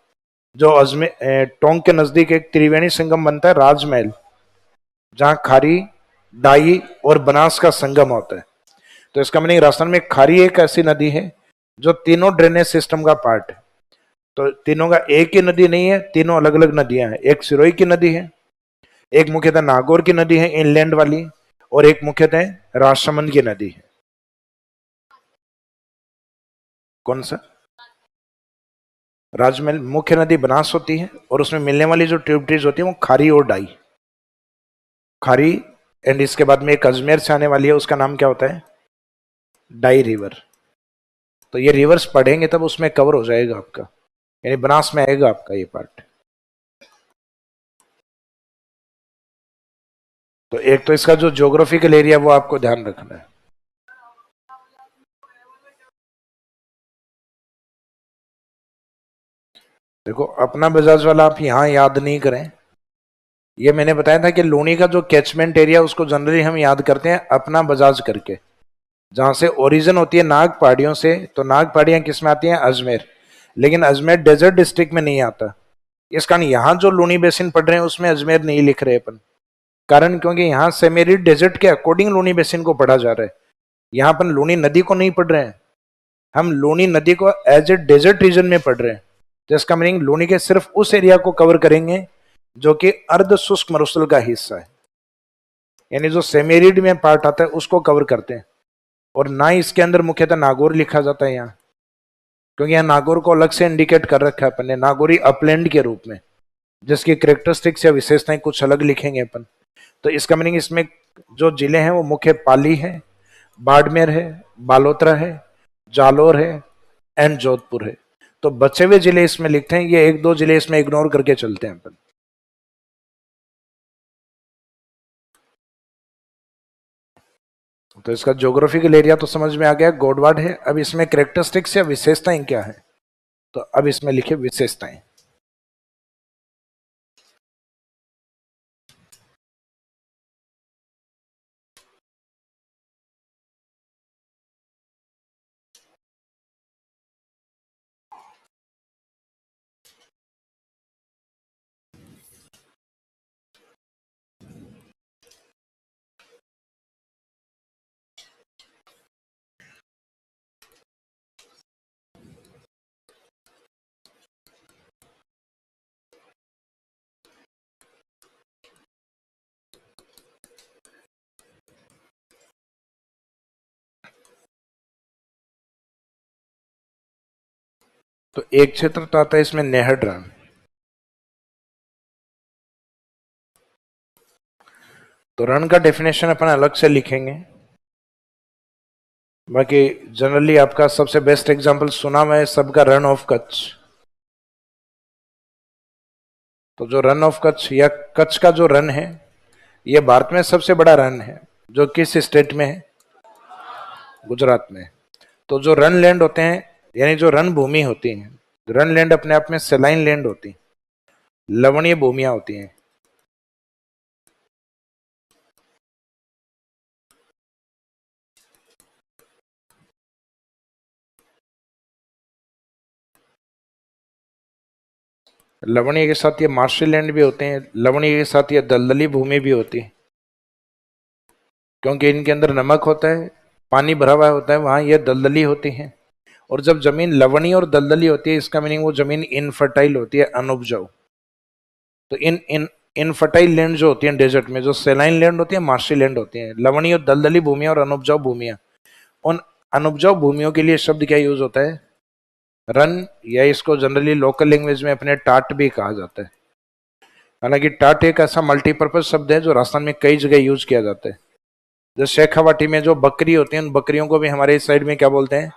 A: जो अजमेर टोंक के नजदीक एक त्रिवेणी संगम बनता है राजमहल, जहां खारी, डाई और बनास का संगम होता है। तो इसका मीनिंग राजस्थान में खारी एक ऐसी नदी है जो तीनों ड्रेनेज सिस्टम का पार्ट है। तो तीनों का एक ही नदी नहीं है, तीनों अलग अलग नदियां हैं। एक सिरोही की नदी है, एक मुख्यतः नागौर की नदी है इनलैंड वाली, और एक मुख्यतः राजसमंद की नदी है। कौन सा? राजमहल मुख्य नदी बनास होती है, और उसमें मिलने वाली जो ट्रिब्यूटरीज होती है वो खारी और डाई। खारी, एंड इसके बाद में एक अजमेर से आने वाली है, उसका नाम क्या होता है? Die river. तो ये रिवर्स पढ़ेंगे तब उसमें कवर हो जाएगा आपका, यानी बनास में आएगा आपका ये पार्ट। तो एक तो इसका जो ज्योग्राफिकल एरिया वो आपको ध्यान रखना है। देखो अपना बजाज वाला आप यहां याद नहीं करें, ये मैंने बताया था कि लूनी का जो कैचमेंट एरिया उसको जनरली हम याद करते हैं अपना बजाज करके, जहां से ओरिजिन होती है नाग पहाड़ियों से। तो नाग पहाड़ियां किस में आती हैं? अजमेर। लेकिन अजमेर डेजर्ट डिस्ट्रिक्ट में नहीं आता। इस कारण यहां जो लूनी बेसिन पढ़ रहे हैं उसमें अजमेर नहीं लिख रहे अपन, कारण क्योंकि यहां सेमेरी डेजर्ट के अकॉर्डिंग लूनी बेसिन को पढ़ा जा रहा है। यहां अपन लूनी नदी को नहीं पढ़ रहे हैं, हम लूनी नदी को एज ए डेजर्ट रीजन में पढ़ रहे हैं। तो इसका मीनिंग लूनी के सिर्फ उस एरिया को कवर करेंगे जो कि अर्ध शुष्क मरुस्थल का हिस्सा है, यानी जो सेमेरिड में पार्ट आता है उसको कवर करते हैं। और ना ही इसके अंदर मुख्यतः नागौर लिखा जाता है यहाँ, क्योंकि यहाँ नागौर को अलग से इंडिकेट कर रखा है अपन ने, नागौरी अपलैंड के रूप में, जिसकी करेक्टरिस्टिक्स या विशेषताएं कुछ अलग लिखेंगे अपन। तो इसका मीनिंग इसमें जो जिले हैं वो मुख्य पाली है, बाड़मेर है, बालोतरा है, जालोर है एंड जोधपुर है। तो बचे हुए जिले इसमें लिखते हैं, ये एक दो जिले इसमें इग्नोर करके चलते हैं अपन। तो इसका ज्योग्राफिकल एरिया तो समझ में आ गया, गोडवाड है। अब इसमें करेक्टरिस्टिक्स या विशेषताएं क्या है? तो अब इसमें लिखे विशेषताएं। तो एक क्षेत्र तो आता है इसमें नेहड रण। तो रण का डेफिनेशन अपन अलग से लिखेंगे, बाकी जनरली आपका सबसे बेस्ट एग्जांपल सुना मैं सबका रन ऑफ कच्छ। तो जो रन ऑफ कच्छ या कच्छ का जो रन है, ये भारत में सबसे बड़ा रन है, जो किस स्टेट में है? गुजरात में। तो जो रन लैंड होते हैं, यानी जो रन भूमि होती है, रन लैंड अपने आप में सेलाइन लैंड होती है, लवणीय भूमियां होती हैं। लवणीय के साथ ये मार्शल लैंड भी होते हैं, लवणीय के साथ ये दलदली भूमि भी होती है, क्योंकि इनके अंदर नमक होता है, पानी भरा हुआ होता है, वहां ये दलदली होती है। और जब जमीन लवणीय और दलदली होती है, इसका मीनिंग वो जमीन इनफर्टाइल होती है, अनुपजाऊ। तो इन इन इनफर्टाइल लैंड जो होती है डेजर्ट में, जो सेलाइन लैंड होती है, मार्शी लैंड होती है, लवणीय और दलदली भूमियां और अनुपजाऊ भूमियां, उन अनुपजाऊ भूमियों के लिए शब्द क्या यूज होता है? रन, या इसको जनरली लोकल लैंग्वेज में अपने टाट भी कहा जाता है। हालांकि टाट एक ऐसा मल्टीपर्पज शब्द है जो राजस्थान में कई जगह यूज किया जाता है। जैसे शेखावाटी में जो बकरी होती है, उन बकरियों को भी हमारे इस साइड में क्या बोलते हैं?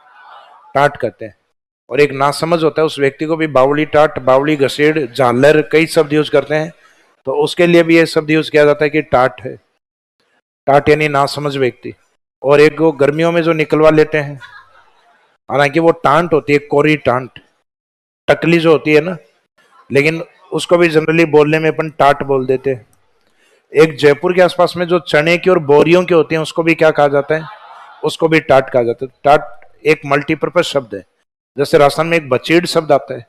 A: टाट कहते हैं। और एक नासमझ होता है, उस व्यक्ति को भी बावली टाट, बावली घसेड़, झालर, कई शब्द यूज करते हैं, तो उसके लिए भी ये शब्द यूज किया जाता है कि टाट है। टाट यानी नासमझ व्यक्ति। और एक वो गर्मियों में जो निकलवा लेते हैं, हालांकि वो टांट होती है, कोरी टांट, टकली जो होती है ना, लेकिन उसको भी जनरली बोलने में अपन टाट बोल देते हैं। एक जयपुर के आसपास में जो चने की और बोरियों की होती हैं, उसको भी क्या कहा जाता है? उसको भी टाट कहा जाता है। टाट एक मल्टीपर्पज शब्द है। जैसे राजस्थान में एक बचीड़ शब्द आता है,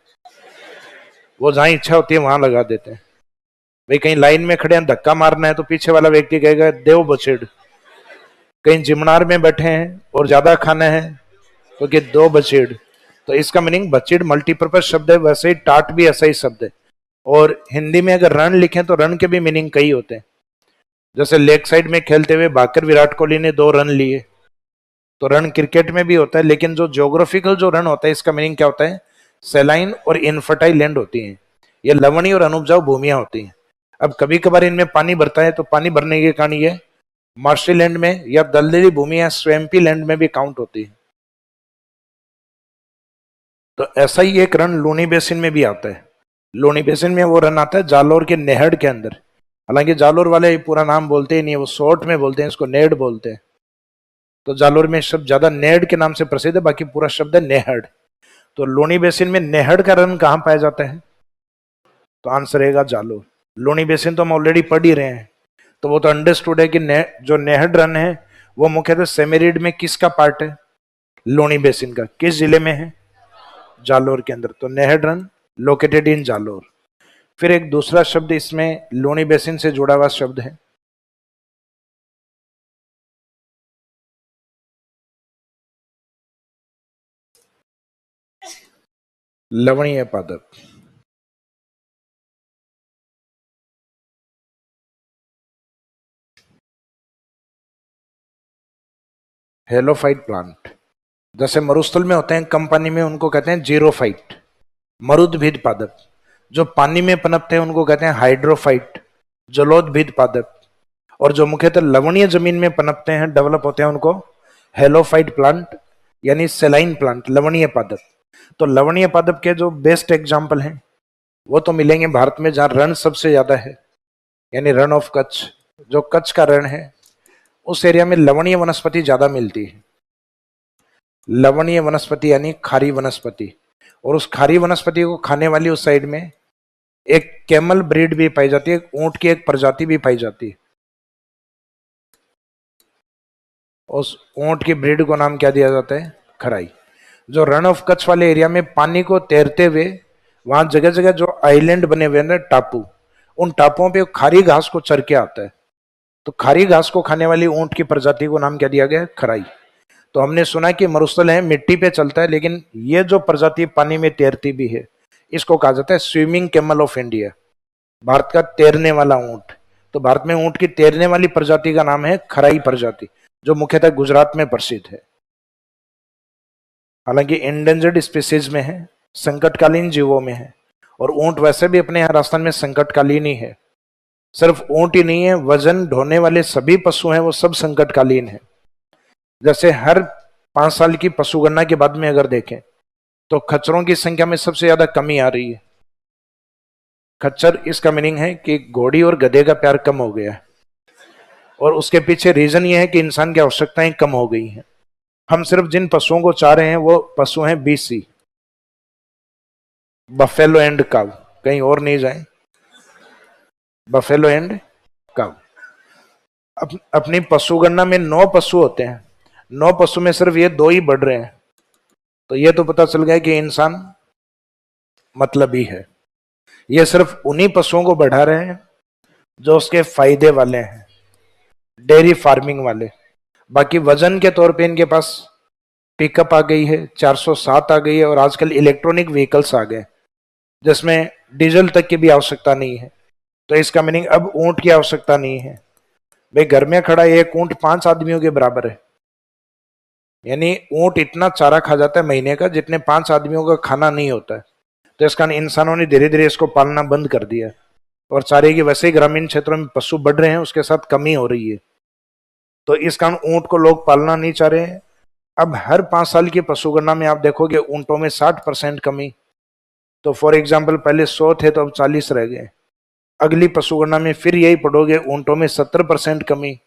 A: वो जहां इच्छा होती है वहां लगा देते हैं। भाई कहीं लाइन में खड़े हैं, धक्का मारना है, तो पीछे वाला व्यक्ति कहेगा देव बचीड़। कहीं जिमनार में बैठे हैं और ज्यादा खाना है, तो कि दो बचीड़। तो इसका मीनिंग बचीड़ मल्टीपर्पज शब्द है, वैसे ही टाट भी ऐसा ही शब्द है। और हिंदी में अगर रन लिखें तो रन के भी मीनिंग कई होते हैं। जैसे लेग साइड में खेलते हुए भाकर विराट कोहली ने 2 रन लिए, तो रन क्रिकेट में भी होता है, लेकिन जो ज्योग्राफिकल जो रन होता है, इसका मीनिंग क्या होता है? सेलाइन और इनफर्टाइल लैंड होती हैं, ये लवणीय और अनुपजाऊ भूमियां होती हैं। अब कभी कभार इनमें पानी भरता है, तो पानी भरने के कारण ये मार्शी लैंड में या दलदली भूमि या स्वैम्पी लैंड में भी काउंट होती है। तो ऐसा ही एक रन लूनी बेसिन में भी आता है। लूनी बेसिन में वो रन आता है जालोर के नेहड़ के अंदर। हालांकि जालोर वाले पूरा नाम बोलते ही नहीं है, वो शॉर्ट में बोलते हैं, इसको नेड बोलते हैं। तो जालोर में शब्द ज्यादा नेड के नाम से प्रसिद्ध है, बाकी पूरा शब्द है नेहड़। तो लूनी बेसिन में नेहड़ का रन कहां पाया जाता है? तो आंसर रहेगा जालोर। लूनी बेसिन तो हम ऑलरेडी पढ़ ही रहे हैं, तो वो तो अंडरस्टूड है कि जो नेहड़ रन है वो मुख्यतः सेमेरिड में किसका पार्ट है? लूनी बेसिन का। किस जिले में है? जालोर के अंदर। तो नेहड़ रन लोकेटेड इन जालोर। फिर एक दूसरा शब्द इसमें लूनी बेसिन से जुड़ा हुआ शब्द है, लवणीय पादप। Halophyte plant. जैसे मरुस्थल में होते हैं, कंपनी में, उनको कहते हैं जीरोफाइट, मरुद्भिद पादप। जो पानी में पनपते हैं उनको कहते हैं हाइड्रोफाइट, जलोदभिद पादप। और जो मुख्यतः लवणीय जमीन में पनपते हैं, डेवलप होते हैं, उनको हेलोफाइट प्लांट यानी सेलाइन प्लांट, लवणीय पादप। तो लवणीय पादप के जो बेस्ट एग्जाम्पल हैं वो तो मिलेंगे भारत में, जहां रण सबसे ज्यादा है, यानी रण ऑफ कच्छ। जो कच्छ का रण है, उस एरिया में लवणीय वनस्पति ज्यादा मिलती है। लवणीय वनस्पति यानी खारी वनस्पति। और उस खारी वनस्पति को खाने वाली उस साइड में एक कैमल ब्रीड भी पाई जाती है, ऊंट की एक प्रजाति भी पाई जाती है। उस ऊंट की ब्रीड को नाम क्या दिया जाता है? खराई। जो रण ऑफ कच्छ वाले एरिया में पानी को तैरते हुए, वहां जगह जगह जो आइलैंड बने हुए हैं, टापू, उन टापुओं पे खारी घास को चर के आता है। तो खारी घास को खाने वाली ऊंट की प्रजाति को नाम क्या दिया गया? खराई। तो हमने सुना कि मरुस्थल है, मिट्टी पे चलता है, लेकिन ये जो प्रजाति पानी में तैरती भी है, इसको कहा जाता है swimming camel of India, Bharat का तैरने वाला ऊंट। तो भारत में ऊंट की तैरने वाली प्रजाति का नाम है खराई प्रजाति, जो मुख्यतः गुजरात में प्रसिद्ध है। हालांकि एंडेंजर्ड स्पीसीज में है, संकटकालीन जीवों में है। और ऊंट वैसे भी अपने यहाँ राजस्थान में संकटकालीन ही है। सिर्फ ऊंट ही नहीं है, वजन ढोने वाले सभी पशु हैं वो सब संकटकालीन है। जैसे हर 5 साल की पशुगणना के बाद में अगर देखें तो खच्चरों की संख्या में सबसे ज्यादा कमी आ रही है। खच्चर, इसका मीनिंग है कि घोड़ी और गधे का प्यार कम हो गया है, और उसके पीछे रीजन ये है कि इंसान की आवश्यकताएं कम हो गई हैं। हम सिर्फ जिन पशुओं को चाह रहे हैं वो पशु हैं बीसी, बफेलो एंड काव, कहीं और नहीं जाए, बफेलो एंड काव। अपनी पशुगणना में 9 पशु होते हैं, 9 पशु में सिर्फ ये 2 ही बढ़ रहे हैं। तो ये तो पता चल गया कि इंसान मतलबी है। ये सिर्फ उन्हीं पशुओं को बढ़ा रहे हैं जो उसके फायदे वाले हैं, डेयरी फार्मिंग वाले। बाकी वजन के तौर पे इनके पास पिकअप आ गई है, 407 आ गई है, और आजकल इलेक्ट्रॉनिक व्हीकल्स आ गए जिसमें डीजल तक की भी आवश्यकता नहीं है। तो इसका मीनिंग अब ऊंट की आवश्यकता नहीं है। भाई घर में खड़ा एक ऊंट 5 आदमियों के बराबर है, यानी ऊंट इतना चारा खा जाता है महीने का जितने 5 आदमियों का खाना नहीं होता है। तो इस कारण इंसानों ने धीरे धीरे इसको पालना बंद कर दिया, और चारे की वैसे ही ग्रामीण क्षेत्रों में पशु बढ़ रहे हैं, उसके साथ कमी हो रही है। तो इस कारण ऊंट को लोग पालना नहीं चाह रहे हैं। अब हर 5 साल की पशुगणना में आप देखोगे ऊंटों में 60% कमी। तो फॉर एग्जाम्पल पहले 100 थे तो अब 40 रह गए। अगली पशुगणना में फिर यही पढ़ोगे, ऊंटों में 70% कमी।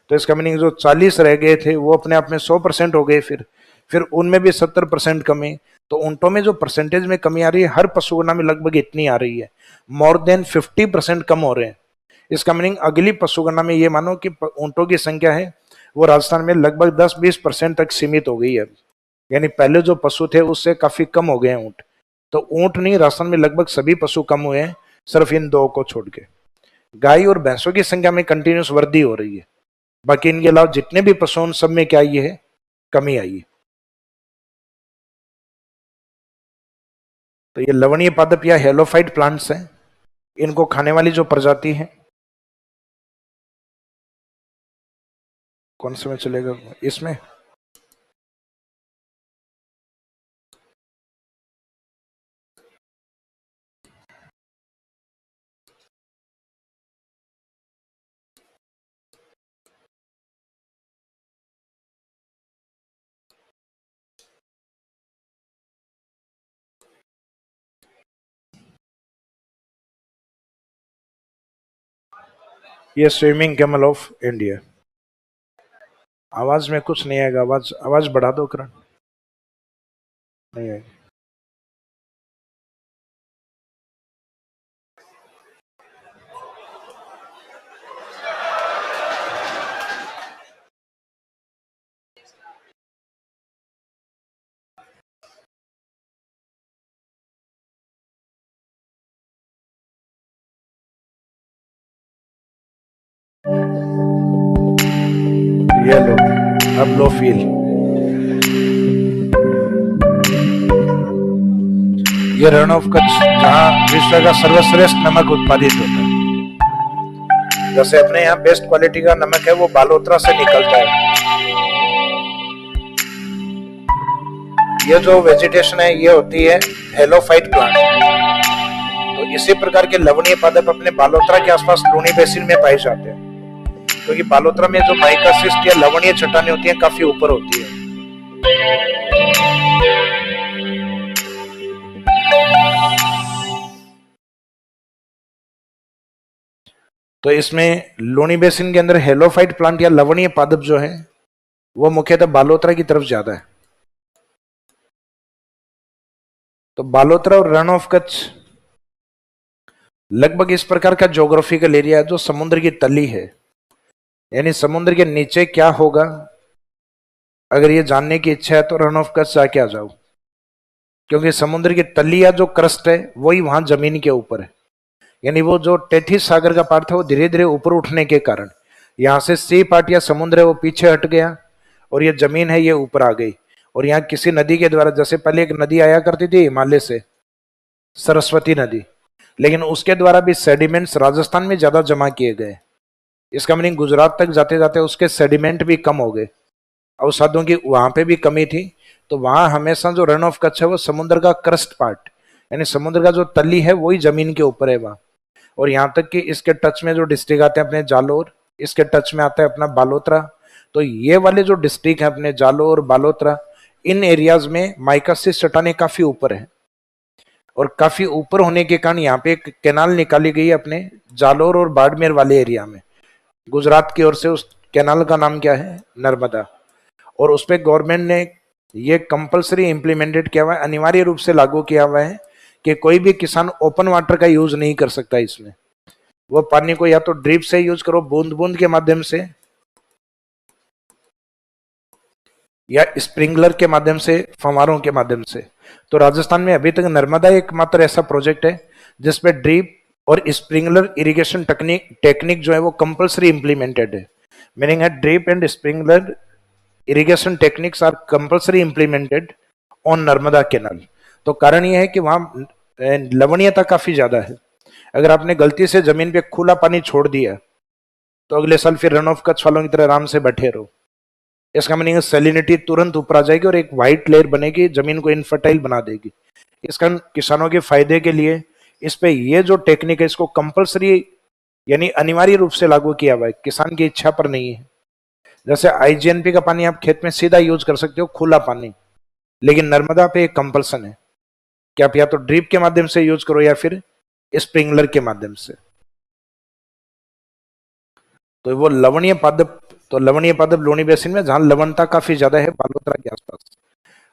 A: तो इसका मीनिंग जो 40 रह गए थे वो अपने आप में 100% हो गए, फिर उनमें भी 70% कमी। तो ऊंटों में जो परसेंटेज में कमी आ रही है हर पशुगणना में लगभग इतनी आ रही है, मोर देन 50% कम हो रहे हैं। इसका मीनिंग अगली पशुगणना में ये मानो कि ऊंटों की संख्या है वो राजस्थान में लगभग 10-20% तक सीमित हो गई है, यानी पहले जो पशु थे उससे काफी कम हो गए हैं ऊंट। तो ऊंट नहीं, राजस्थान में लगभग सभी पशु कम हुए हैं, सिर्फ इन 2 को छोड़ के। गाय और भैंसों की संख्या में कंटिन्यूस वृद्धि हो रही है, बाकी इनके अलावा जितने भी पशु उन सब में क्या आई है, कमी आई है। तो ये लवणीय पादप या हेलोफाइट प्लांट्स हैं, इनको खाने वाली जो प्रजाति है, कौन से में चलेगा इसमें, ये स्विमिंग कैमल ऑफ इंडिया। आवाज में कुछ नहीं आएगा, आवाज आवाज बढ़ा दो करण, नहीं आएगी। ये लो, अब लो फील। ये रण ऑफ कच्छ जहाँ विश्व का सर्वश्रेष्ठ नमक उत्पादित होता है। जैसे अपने यहाँ बेस्ट क्वालिटी का नमक है वो बालोतरा से निकलता है। ये जो वेजिटेशन है ये होती है हेलोफाइट प्लांट। तो इसी प्रकार के लवणीय पादप अपने बालोतरा के आसपास लूनी बेसिन में पाए जाते हैं, क्योंकि बालोतरा में जो माइका सिस्ट या लवणीय चट्टानें होती हैं काफी ऊपर होती है। तो इसमें लूनी बेसिन के अंदर हेलोफाइट प्लांट या लवणीय पादप जो है वो मुख्यतः बालोतरा की तरफ ज्यादा है। तो बालोतरा और रण ऑफ कच्छ लगभग इस प्रकार का ज्योग्राफिकल एरिया है जो समुद्र की तली है, यानी समुद्र के नीचे क्या होगा अगर ये जानने की इच्छा है तो रण ऑफ कच्छ जाके आ जाओ, क्योंकि समुद्र की तली या जो क्रस्ट है वही वहां जमीन के ऊपर है। यानी वो जो टेथिस सागर का पार्ट था वो धीरे धीरे ऊपर उठने के कारण यहाँ से सी पार्ट या समुद्र है वो पीछे हट गया और ये जमीन है ये ऊपर आ गई। और यहाँ किसी नदी के द्वारा, जैसे पहले एक नदी आया करती थी हिमालय से, सरस्वती नदी, लेकिन उसके द्वारा भी सेडिमेंट्स राजस्थान में ज्यादा जमा किए गए। इसका मीनिंग गुजरात तक जाते जाते उसके सेडिमेंट भी कम हो गए, अवसादों की वहां पे भी कमी थी, तो वहां हमेशा जो रन ऑफ कच्छ है वो समुद्र का क्रस्ट पार्ट, यानी समुद्र का जो तली है वही जमीन के ऊपर है वहां। और यहाँ तक कि इसके टच में जो डिस्ट्रिक्ट आते हैं अपने जालोर, इसके टच में आता है अपना बालोतरा। तो ये वाले जो डिस्ट्रिक्ट है अपने जालोर बालोतरा, इन एरियाज में माइकासिस चट्टानें काफी ऊपर है, और काफी ऊपर होने के कारण यहाँ पे एक कैनाल निकाली गई है अपने जालोर और बाड़मेर वाले एरिया में, गुजरात की ओर से। उस कैनाल का नाम क्या है? नर्मदा। और उस पर गवर्नमेंट ने ये कंपलसरी इंप्लीमेंटेड किया हुआ है, अनिवार्य रूप से लागू किया हुआ है कि कोई भी किसान ओपन वाटर का यूज नहीं कर सकता इसमें। वो पानी को या तो ड्रिप से यूज करो, बूंद बूंद के माध्यम से, या स्प्रिंकलर के माध्यम से, फव्वारों के माध्यम से। तो राजस्थान में अभी तक नर्मदा एकमात्र ऐसा प्रोजेक्ट है जिसपे ड्रिप और स्प्रिंकलर इरिगेशन टेक्निक टेक्निक जो है वो कंपलसरी इंप्लीमेंटेड है। मीनिंग है drip and sprinkler irrigation techniques are compulsory implemented on Narmada canal. तो कारण यह है कि वहां लवणीयता काफी ज्यादा है। अगर आपने गलती से जमीन पे खुला पानी छोड़ दिया तो अगले साल फिर रन ऑफ कच्छ वालों की तरह आराम से बैठे रहो। इसका मीनिंग है सैलिनिटी तुरंत ऊपर आ जाएगी और एक व्हाइट लेयर बनेगी, जमीन को इनफर्टाइल बना देगी। इसका किसानों के फायदे के लिए इस पे ये जो टेक्निक है इसको कंपलसरी यानी अनिवार्य रूप से लागू किया हुआ है, किसान की इच्छा पर नहीं है। जैसे आईजीएनपी का पानी आप खेत में सीधा यूज कर सकते हो, खुला पानी, लेकिन नर्मदा पे एक कंपल्सन है कि आप या तो ड्रिप के माध्यम से यूज करो या फिर स्प्रिंकलर के माध्यम से। तो वो लवणीय पादप, तो लवणीय पादप लोनी बेसिन में जहां लवणता काफी ज्यादा है बालोतरा के आसपास।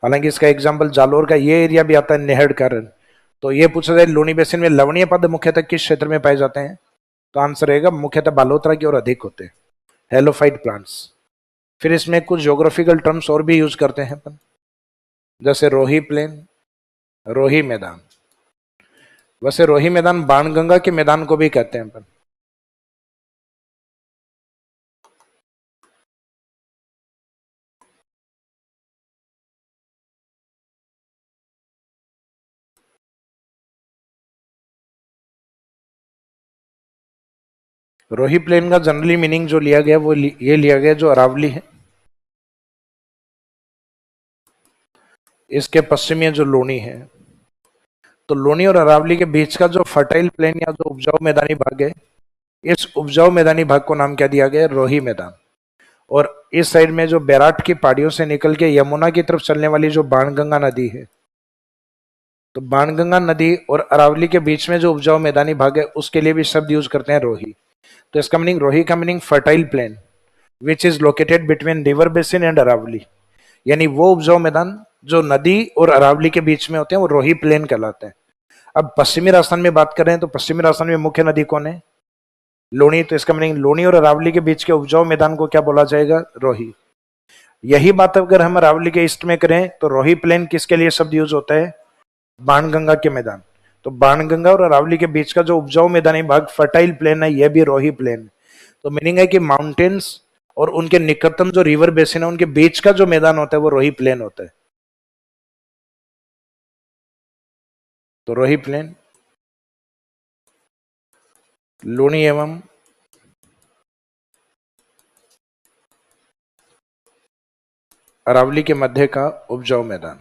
A: हालांकि इसका एग्जाम्पल जालोर का ये एरिया भी आता है, नेहड़ कारण। तो ये पूछा जाए लोनी बेसिन में लवणीय पादप मुख्यतः किस क्षेत्र में पाए जाते हैं, तो आंसर रहेगा मुख्यतः बालोतरा की ओर अधिक होते हैं, हेलोफाइट प्लांट्स। फिर इसमें कुछ ज्योग्राफिकल टर्म्स और भी यूज करते हैं अपन, जैसे रोही प्लेन, रोही मैदान। वैसे रोही मैदान बाणगंगा के मैदान को भी कहते हैं अपन। रोही प्लेन का जनरली मीनिंग जो लिया गया वो ये लिया गया जो अरावली है, इसके पश्चिमी जो लोनी है। तो लोनी और अरावली के बीच का जो फर्टाइल प्लेन या जो उपजाऊ मैदानी भाग है, इस उपजाऊ मैदानी भाग को नाम क्या दिया गया? रोही मैदान। और इस साइड में जो बैराट की पहाड़ियों से निकल के यमुना की तरफ चलने वाली जो बाणगंगा नदी है, तो बाणगंगा नदी और अरावली के बीच में जो उपजाऊ मैदानी भाग है उसके लिए भी शब्द यूज करते हैं रोही। तो इसका मीनिंग, रोही का meaning fertile plain which is located between river basin and Aravalli, यानी वो उपजाऊ मैदान जो नदी और अरावली के बीच में होते हैं वो रोही प्लेन कहलाते हैं। अब पश्चिमी राजस्थान में बात करें तो पश्चिमी राजस्थान में मुख्य नदी कौन है? लोनी। तो इसका मीनिंग लोनी और अरावली के बीच के उपजाऊ मैदान को क्या बोला जाएगा? रोही। यही बात अगर हम अरावली के ईस्ट में करें तो रोही प्लेन किसके लिए शब्द यूज होता है? बाणगंगा के मैदान। तो बाणगंगा और अरावली के बीच का जो उपजाऊ मैदानी भाग फर्टाइल प्लेन है, यह भी रोही प्लेन। तो मीनिंग है कि माउंटेन्स और उनके निकटतम जो रिवर बेसिन है उनके बीच का जो मैदान होता है वो रोही प्लेन होता है। तो रोही प्लेन लूणी एवं अरावली के मध्य का उपजाऊ मैदान।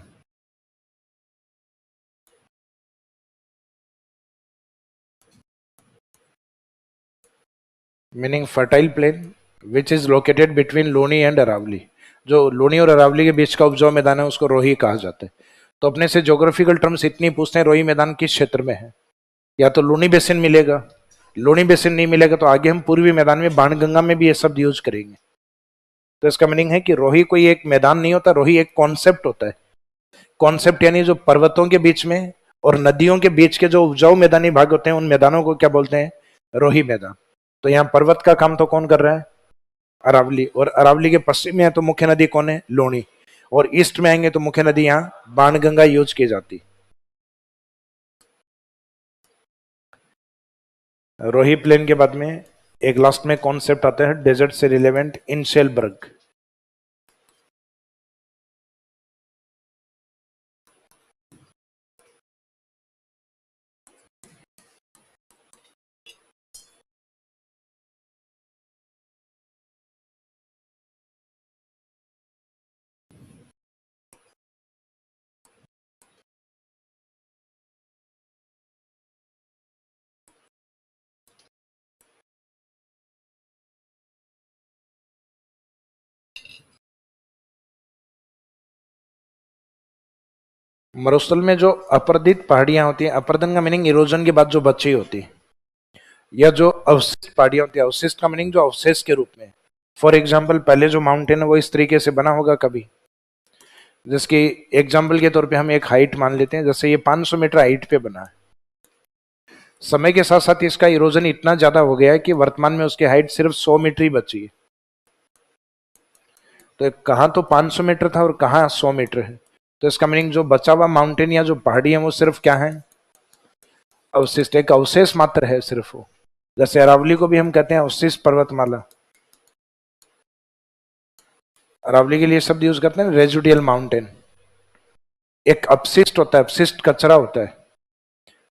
A: Meaning fertile plain which is located between Loni and Aravalli. जो लोनी और अरावली के बीच का उपजाऊ मैदान है उसको रोही कहा जाता है। तो अपने से ज्योग्राफिकल टर्म्स इतनी पूछते हैं, रोही मैदान किस क्षेत्र में है? या तो लूनी बेसिन मिलेगा, लूनी बेसिन नहीं मिलेगा तो आगे हम पूर्वी मैदान में बाणगंगा में भी ये शब्द यूज करेंगे। तो इसका मीनिंग है कि रोही कोई एक मैदान नहीं होता, रोही एक कॉन्सेप्ट होता है। कॉन्सेप्ट यानी जो पर्वतों के बीच में और नदियों के बीच के जो उपजाऊ मैदानी भाग होते हैं उन मैदानों को क्या बोलते हैं? रोही मैदान। तो यहाँ पर्वत का काम तो कौन कर रहा है? अरावली। और अरावली के पश्चिम में है तो मुख्य नदी कौन है? लोनी। और ईस्ट में आएंगे तो मुख्य नदी यहाँ बाणगंगा यूज की जाती। रोही प्लेन के बाद में एक लास्ट में कॉन्सेप्ट आता है डेजर्ट से रिलेवेंट, इंशेलबर्ग। मरुस्थल में जो अपर्दित पहाड़ियां होती हैं, अपर्दन का मीनिंग इरोजन के बाद जो बची होती है, या जो अवशिष्ट पहाड़ियां होती है, अवशिष्ट का मीनिंग जो अवशेष के रूप में। फॉर एग्जाम्पल पहले जो माउंटेन है वो इस तरीके से बना होगा कभी, जिसकी एग्जाम्पल के तौर पे हम एक हाइट मान लेते हैं, जैसे ये 500 मीटर हाइट पे बना है। समय के साथ साथ इसका इरोजन इतना ज्यादा हो गया है कि वर्तमान में उसकी हाइट सिर्फ 100 मीटर ही बची है। तो कहाँ तो 500 मीटर था और कहाँ 100 मीटर है। तो इसका मीनिंग जो बचा हुआ माउंटेन या जो पहाड़ी है वो सिर्फ क्या है, अवशिष्ट, एक अवशेष मात्र है सिर्फ वो। जैसे अरावली को भी हम कहते हैं अवशिष्ट पर्वतमाला। अरावली के लिए शब्द यूज करते हैं रेजिडुअल माउंटेन। एक अपशिष्ट होता है, अपशिष्ट कचरा होता है,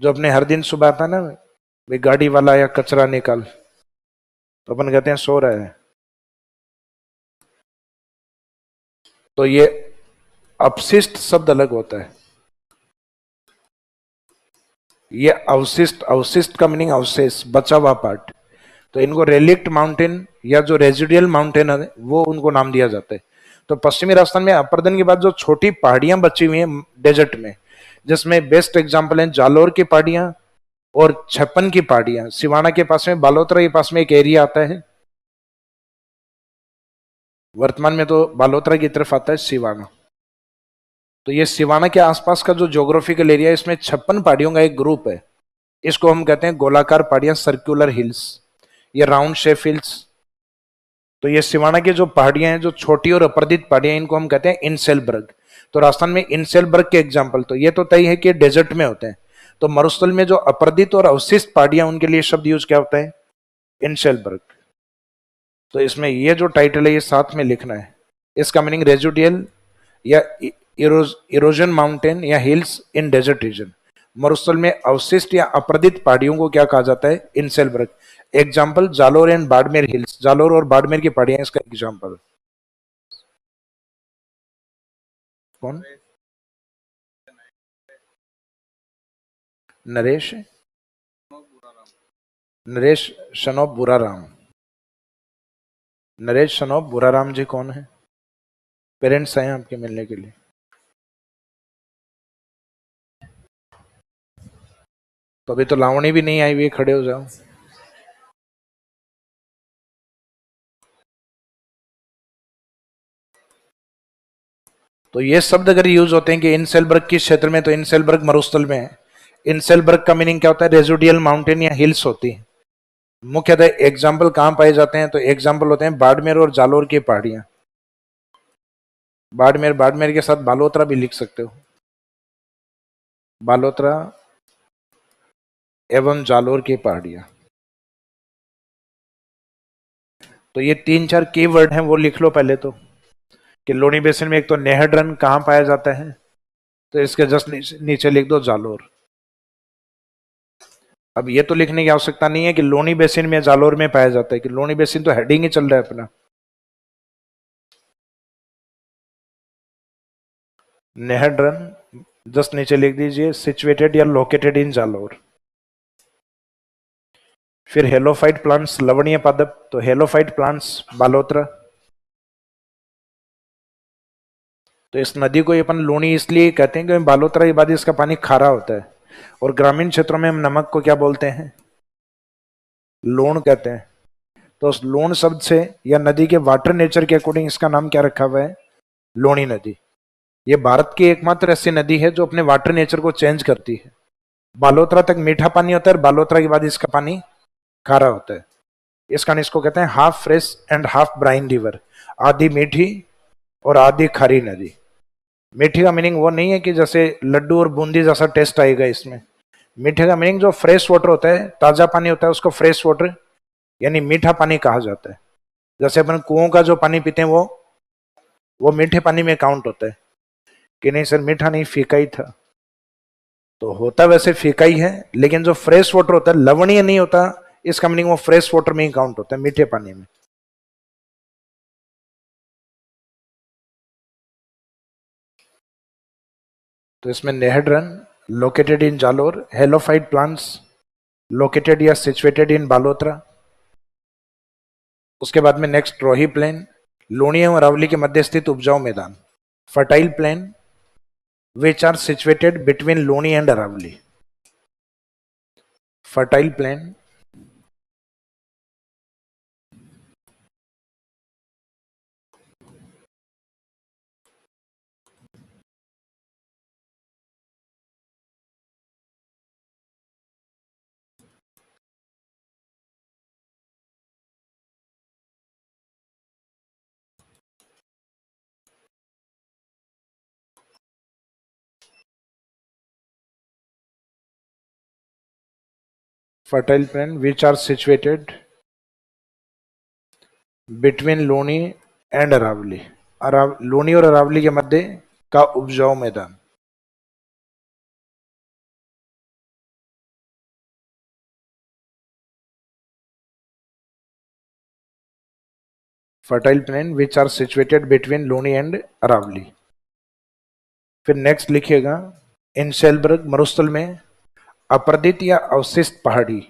A: जो अपने हर दिन सुबह आता है ना, भाई गाड़ी वाला या कचरा निकाल, तो अपन कहते हैं सो रहा है। तो ये अपशिष्ट शब्द अलग होता है, ये अवशिष्ट, अवशिष्ट का मीनिंग अवशेष, बचा हुआ पार्ट। तो इनको रेलिक्ट माउंटेन या जो रेजिडुअल माउंटेन है वो उनको नाम दिया जाता है। तो पश्चिमी राजस्थान में अपर्दन के बाद जो छोटी पहाड़ियां बची हुई हैं डेजर्ट में, जिसमें बेस्ट एग्जांपल है जालोर की पहाड़ियां और छप्पन की पहाड़ियां। सिवाना के पास में, बालोतरा के पास में एक एरिया आता है, वर्तमान में तो बालोतरा की तरफ आता है सिवाना। तो ये सिवाना के आसपास का जो ज्योग्राफिकल एरिया है, इसमें 56 पहाड़ियों का एक ग्रुप है। इसको हम कहते हैं गोलाकार पहाड़ियां, सर्कुलर हिल्स, ये राउंड शेप हिल्स। तो ये सिवाना की जो पहाड़ियां हैं, जो छोटी और अपर्दित पहाड़ियां, इनको हम कहते हैं इनसेलबर्ग। तो राजस्थान में इनसेलबर्ग के एग्जाम्पल, तो ये तो तय है कि डेजर्ट में होते हैं। तो मरुस्थल में जो अपर्दित और अवशिष्ट पहाड़ियां, उनके लिए शब्द यूज क्या होता है, इनसेलबर्ग। तो इसमें ये जो टाइटल है ये साथ में लिखना है। इसका मीनिंग रेजिडुअल या इरोजन माउंटेन या हिल्स इन डेजर्ट रीजन। मरुस्थल में अवशिष्ट या अपर्दित पहाड़ियों को क्या कहा जाता है, inselberg. Example Jalore and Barmer hills, Jalore और बाड़मेर की पहाड़ियां इसका एग्जाम्पल। कौन, नरेश, नरेश शनोप बुराराम। नरेश शनोप बुराराम जी कौन है, पेरेंट्स आए हैं आपके मिलने के लिए। तो अभी तो लावणी भी नहीं आई हुई, खड़े हो जाओ। तो ये शब्द अगर यूज होते हैं कि इनसेलबर्ग किस क्षेत्र में, तो इनसेलबर्ग मरुस्थल में है। इनसेलबर्ग का मीनिंग क्या होता है, रेजिडुअल माउंटेन या हिल्स होती है। मुख्यतः एग्जाम्पल कहां पाए जाते हैं, तो एग्जाम्पल होते हैं बाड़मेर और जालोर की पहाड़ियां। बाड़मेर, बाड़मेर के साथ बालोतरा भी लिख सकते हो, बालोतरा एवं जालोर की पहाड़ियां। तो ये 3-4 की वर्ड हैं, वो लिख लो पहले तो, कि लोनी बेसिन में एक तो नेहड रन कहां पाया जाता है, तो इसके जस्ट नीचे लिख दो जालोर। अब ये तो लिखने की आवश्यकता नहीं है कि लोनी बेसिन में जालोर में पाया जाता है, कि लोनी बेसिन तो हेडिंग ही चल रहा है अपना। नेहड रन जस्ट नीचे लिख दीजिए सिचुएटेड या लोकेटेड इन जालोर। फिर हेलोफाइट प्लांट्स लवणीय पादप, तो हेलोफाइट प्लांट्स बालोतरा। तो इस नदी को अपन लूणी इसलिए कहते हैं कि बालोतरा के बाद इसका पानी खारा होता है, और ग्रामीण क्षेत्रों में हम नमक को क्या बोलते हैं, लूण कहते हैं। तो उस लूण शब्द से या नदी के वाटर नेचर के अकॉर्डिंग इसका नाम क्या रखा हुआ है, लूणी नदी। ये भारत की एकमात्र ऐसी नदी है जो अपने वाटर नेचर को चेंज करती है। बालोतरा तक मीठा पानी होता है, बालोतरा के बाद इसका पानी खारा होता है। इस कारण इसको कहते हैं half fresh and half brine river, आधी मीठी और आधी खारी नदी। मीठी का मीनिंग वो नहीं है कि जैसे लड्डू और बूंदी जैसा टेस्ट आएगा इसमें। मीठे का मीनिंग जो फ्रेश वाटर होता है, ताजा पानी होता है, उसको फ्रेश वाटर यानी मीठा पानी कहा जाता है। जैसे अपन कुओं का जो पानी पीते हैं वो मीठे पानी में काउंट होता है, कि नहीं सर मीठा नहीं फीका ही था। तो होता वैसे फीका ही है, लेकिन जो फ्रेश वाटर होता है लवणीय नहीं होता, इसका मीनिंग वो फ्रेश वाटर में ही काउंट होता है, मीठे पानी में। तो इसमें Nehad rann located in Jalore, halophyte plants located या सिचुएटेड इन बालोतरा। उसके बाद में नेक्स्ट रोही प्लेन, लूणी और अरावली के मध्य स्थित उपजाऊ मैदान, fertile plane, which are situated between Loni and Aravali. Fertile plain. Fertile plain which are situated between Loni and Aravalli. Loni और अरावली के मध्य का उपजाऊ मैदान. Fertile plain which are situated between Loni and Aravalli. फिर नेक्स्ट लिखिएगा इन सेलबर्ग मरुस्थल में अपर्दित या अवशिष्ट पहाड़ी.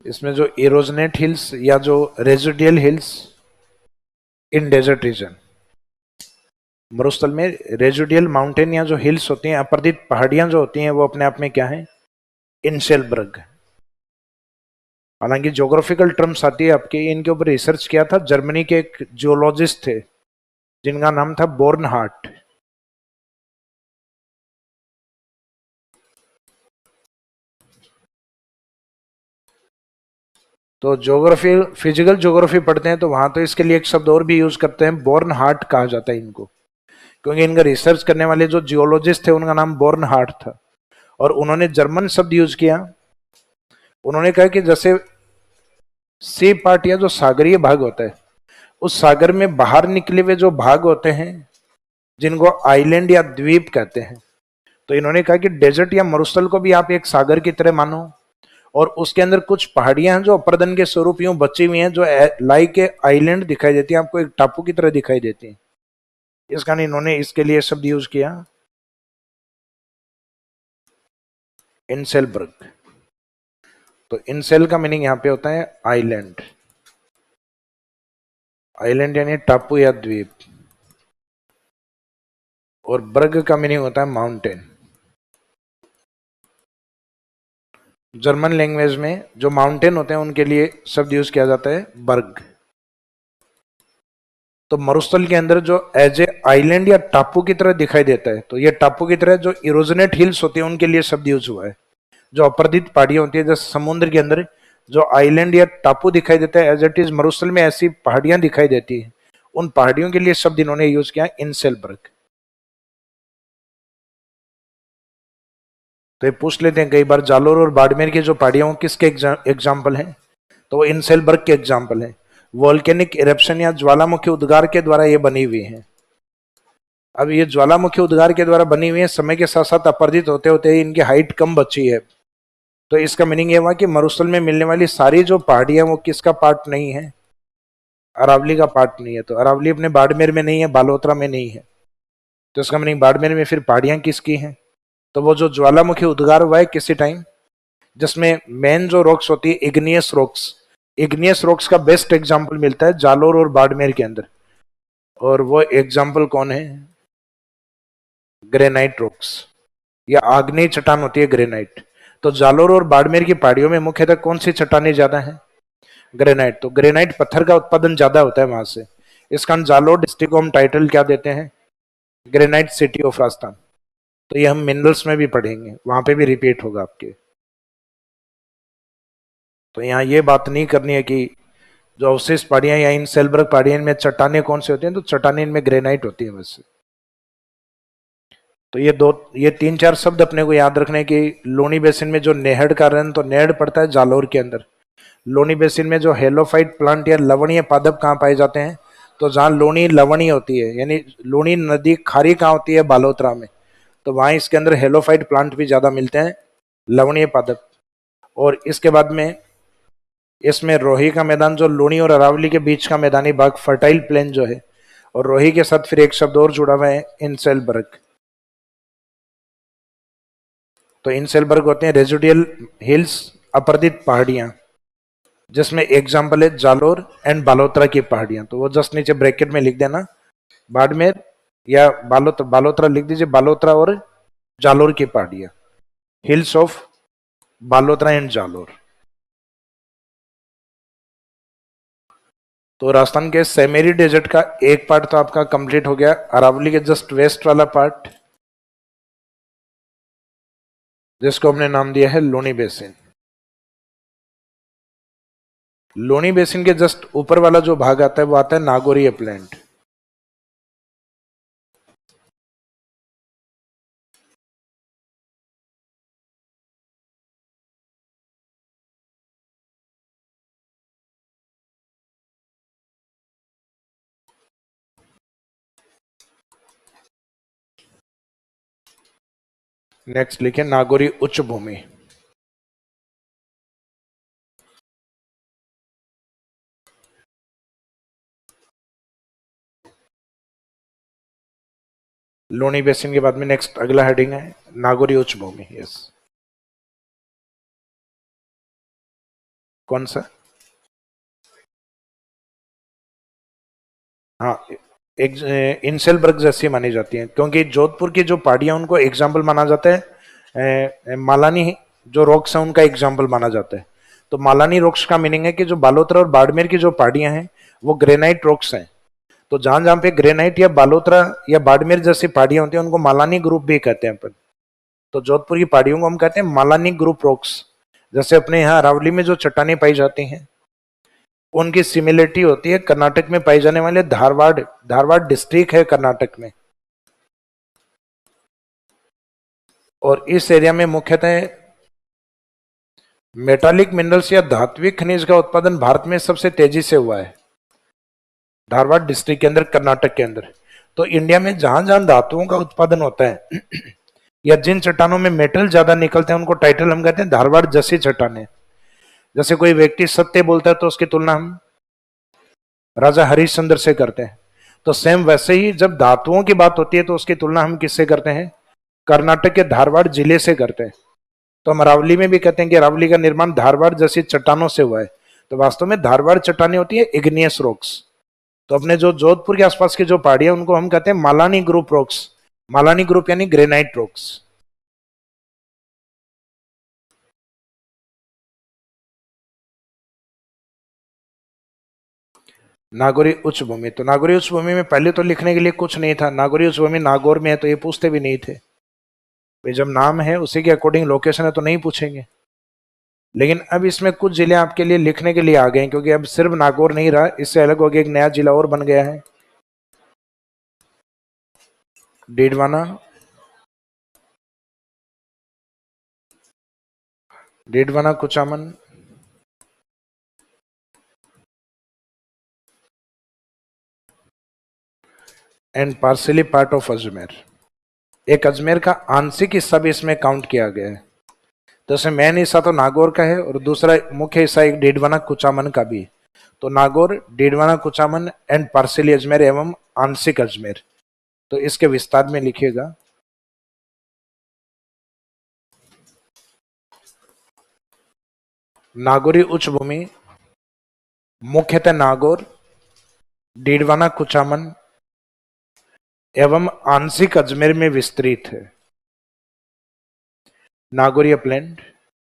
A: इसमें जो इरोजनेट हिल्स या जो residual hills in desert region. मरुस्थल में रेजिडियल माउंटेन या जो हिल्स होती हैं, अपर्दित पहाड़ियां जो होती हैं, वो अपने आप में क्या है? इनसेलबर्ग. हालांकि ज्योग्राफिकल टर्म्स आती है आपके, इनके ऊपर रिसर्च किया था जर्मनी के एक जियोलॉजिस्ट थे जिनका नाम था बोर्नहार्ट. तो ज्योग्राफी, फिजिकल ज्योग्राफी पढ़ते हैं तो वहां तो इसके लिए एक शब्द और भी यूज करते हैं, बोर्नहार्ट कहा जाता है इनको, क्योंकि इनका रिसर्च करने वाले जो जियोलॉजिस्ट थे उनका नाम बोर्नहार्ट था. और उन्होंने जर्मन शब्द यूज किया. उन्होंने कहा कि जैसे सी पार्ट या जो सागरीय भाग होता है, उस सागर में बाहर निकले हुए जो भाग होते हैं जिनको आइलैंड या द्वीप कहते हैं, तो इन्होंने कहा कि डेजर्ट या मरुस्थल को भी आप एक सागर की तरह मानो, और उसके अंदर कुछ पहाड़ियां हैं जो अपर्दन के स्वरूप यूं बची हुई हैं, जो लाइक ए आइलैंड दिखाई देती है, आपको एक टापू की तरह दिखाई देती है. इस कारण इन्होंने इसके लिए शब्द यूज किया इनसेलबर्ग. तो इनसेल का मीनिंग यहां पे होता है आइलैंड. आइलैंड यानी टापू या द्वीप. और बर्ग का मीनिंग होता है माउंटेन. जर्मन लैंग्वेज में जो माउंटेन होते हैं उनके लिए शब्द यूज किया जाता है बर्ग. तो मरुस्थल के अंदर जो एज ए आइलैंड या टापू की तरह दिखाई देता है, तो ये टापू की तरह जो इरोजनेट हिल्स होती है उनके लिए शब्द यूज हुआ है. जो अपर्दित पहाड़ियां होती है, जैसे समुद्र के अंदर जो आइलैंड या टापू दिखाई देता है, एज इट इज मरुस्थल में ऐसी पहाड़ियां दिखाई देती है, उन पहाड़ियों के लिए शब्द इन्होंने यूज किया इनसेलबर्ग. तो ये पूछ लेते हैं कई बार, जालोर और बाड़मेर की जो पहाड़ियां किसके एग्जाम्पल हैं? तो वो इनसेलबर्ग के एग्जाम्पल है. वोल्केनिक इरप्शन या ज्वालामुखी उद्गार के द्वारा ये बनी हुई है. अब ये ज्वालामुखी उद्गार के द्वारा बनी हुई है, समय के साथ साथ अपरदित होते होते इनकी हाइट कम बची है. तो इसका मीनिंग ये हुआ कि मरुस्थल में मिलने वाली सारी जो पहाड़ियां वो किसका पार्ट नहीं है? अरावली का पार्ट नहीं है. तो अरावली अपने बाड़मेर में नहीं है, बालोतरा में नहीं है, तो इसका मीनिंग बाड़मेर में फिर पहाड़ियां किसकी हैं? तो वो जो ज्वालामुखी उद्गार हुआ है किसी टाइम, जिसमें मेन जो रॉक्स होती है इग्नियस रॉक्स, इग्नियस रॉक्स का बेस्ट एग्जाम्पल मिलता है जालोर और बाड़मेर के अंदर. और वो एग्जाम्पल कौन है? ग्रेनाइट रॉक्स या आग्नेय चट्टान होती है ग्रेनाइट. तो जालोर और बाड़मेर की पहाड़ियों में मुख्यतः कौन सी चट्टानें ज्यादा है? ग्रेनाइट. तो ग्रेनाइट पत्थर का उत्पादन ज्यादा होता है वहां से. इस कारण जालोर डिस्ट्रिक्ट को हम टाइटल क्या देते हैं? Granite city of Rajasthan. तो ये हम मिनरल्स में भी पढ़ेंगे, वहां पे भी रिपीट होगा आपके. तो यहाँ ये बात नहीं करनी है कि जो अवशिष्ट पहाड़ियां या इन सेलबर्ग पहाड़ियां में चट्टानें कौन सी होती हैं, तो चट्टानें इनमें ग्रेनाइट होती है वैसे. तो ये तीन चार शब्द अपने को याद रखने की. लोनी बेसिन में जो नेहड़ का रन, तो नेहड़ पड़ता है जालोर के अंदर. लोनी बेसिन में जो हेलोफाइट प्लांट या लवणीय पादप कहाँ पाए जाते हैं? तो जहाँ लोनी लवणीय होती है, यानी लोनी नदी खारी कहाँ होती है? बालोतरा में. तो वहां इसके अंदर हेलोफाइट प्लांट भी ज्यादा मिलते हैं, लवणीय पादप. और इसके बाद में इसमें रोही का मैदान जो लूणी और अरावली के बीच का मैदानी भाग फर्टाइल प्लेन जो है, और रोही के साथ फिर एक शब्द और जुड़ा हुआ है, इंसेलबर्ग। तो इंसेलबर्ग होते हैं रेजिडुअल हिल्स, अपरदित पहाड़ियां, जिसमें एग्जाम्पल है जालोर एंड बालोतरा की पहाड़ियां। तो वो जस्ट नीचे ब्रैकेट में लिख देना, बाड़मेर या बालोतरा, बालोतरा लिख दीजिए, बालोतरा और जालोर की पहाड़ियां, hills of Balotra and Jalore. तो राजस्थान के सेमेरी डेजर्ट का एक पार्ट तो आपका कंप्लीट हो गया, अरावली के जस्ट वेस्ट वाला पार्ट जिसको हमने नाम दिया है लोनी बेसिन। लोनी बेसिन के जस्ट ऊपर वाला जो भाग आता है वो आता है नागोरी अपलैंड। नेक्स्ट लिखे नागोरी उच्च भूमि। लोनी बेसिन के बाद में नेक्स्ट अगला हेडिंग है नागोरी उच्च भूमि। यस, कौन सा? हाँ, एक इंसेलबर्ग जैसी मानी जाती है, क्योंकि जोधपुर की जो पहाड़ियां उनको एग्जाम्पल माना जाता है, मालानी जो रॉक्स है उनका एग्जाम्पल माना जाता है। तो मालानी रॉक्स का मीनिंग है कि जो बालोतरा और बाड़मेर की जो पहाड़ियां हैं वो ग्रेनाइट रॉक्स हैं। तो जहां जहां पे ग्रेनाइट या बालोतरा या बाड़मेर जैसी पहाड़ियां होती हैं उनको मालानी ग्रुप भी कहते हैं अपन। तो जोधपुर की पहाड़ियों को हम कहते हैं मालानी ग्रुप रॉक्स। जैसे अपने यहाँ अरावली में जो चट्टानें पाई जाती हैं उनकी सिमिलरिटी होती है कर्नाटक में पाई जाने वाले धारवाड़, धारवाड़ डिस्ट्रिक्ट है कर्नाटक में, और इस एरिया में मुख्यतः मेटालिक मिनरल्स या धात्विक खनिज का उत्पादन भारत में सबसे तेजी से हुआ है, धारवाड़ डिस्ट्रिक्ट के अंदर, कर्नाटक के अंदर। तो इंडिया में जहां जहां धातुओं का उत्पादन होता है या जिन चट्टानों में मेटल ज्यादा निकलते हैं उनको टाइटल हम कहते हैं धारवाड़ जैसी चट्टानें। जैसे कोई व्यक्ति सत्य बोलता है तो उसकी तुलना हम राजा हरिश्चंद्र से करते हैं। तो सेम वैसे ही जब धातुओं की बात होती है तो उसकी तुलना हम किससे करते हैं? कर्नाटक के धारवाड़ जिले से करते हैं। तो हम अरावली में भी कहते हैं कि अरावली का निर्माण धारवाड़ जैसी चट्टानों से हुआ है। तो वास्तव में धारवाड़ चट्टानें होती है इग्नियस रॉक्स। तो अपने जो जोधपुर के आसपास की जो पहाड़ियां उनको हम कहते हैं Malani group rocks. Malani group यानी ग्रेनाइट रॉक्स। नागौरी उच्च भूमि, तो नागौरी उच्च भूमि में पहले तो लिखने के लिए कुछ नहीं था। नागौरी उच्च भूमि नागौर में है तो ये पूछते भी नहीं थे भाई, जब नाम है उसी के अकॉर्डिंग लोकेशन है तो नहीं पूछेंगे। लेकिन अब इसमें कुछ जिले आपके लिए लिखने के लिए आ गए हैं, क्योंकि अब सिर्फ नागौर नहीं रहा, इससे अलग हो गया, एक नया जिला और बन गया है, Didwana. Didwana Kuchaman and partially part of Ajmer. एक अजमेर का आंशिक हिस्सा भी इसमें काउंट किया गया है। तो इसमें मेन हिस्सा तो नागौर का है और दूसरा मुख्य हिस्सा एक डीडवाना कुचामन का भी। तो नागौर, डीडवाना कुचामन एंड पार्सली अजमेर एवं आंशिक अजमेर। तो इसके विस्तार में लिखिएगा। नागौरी उच्च भूमि मुख्यतः नागौर, डीडवाना कुचामन एवं आंशिक अजमेर में विस्तृत है। Nagauri upland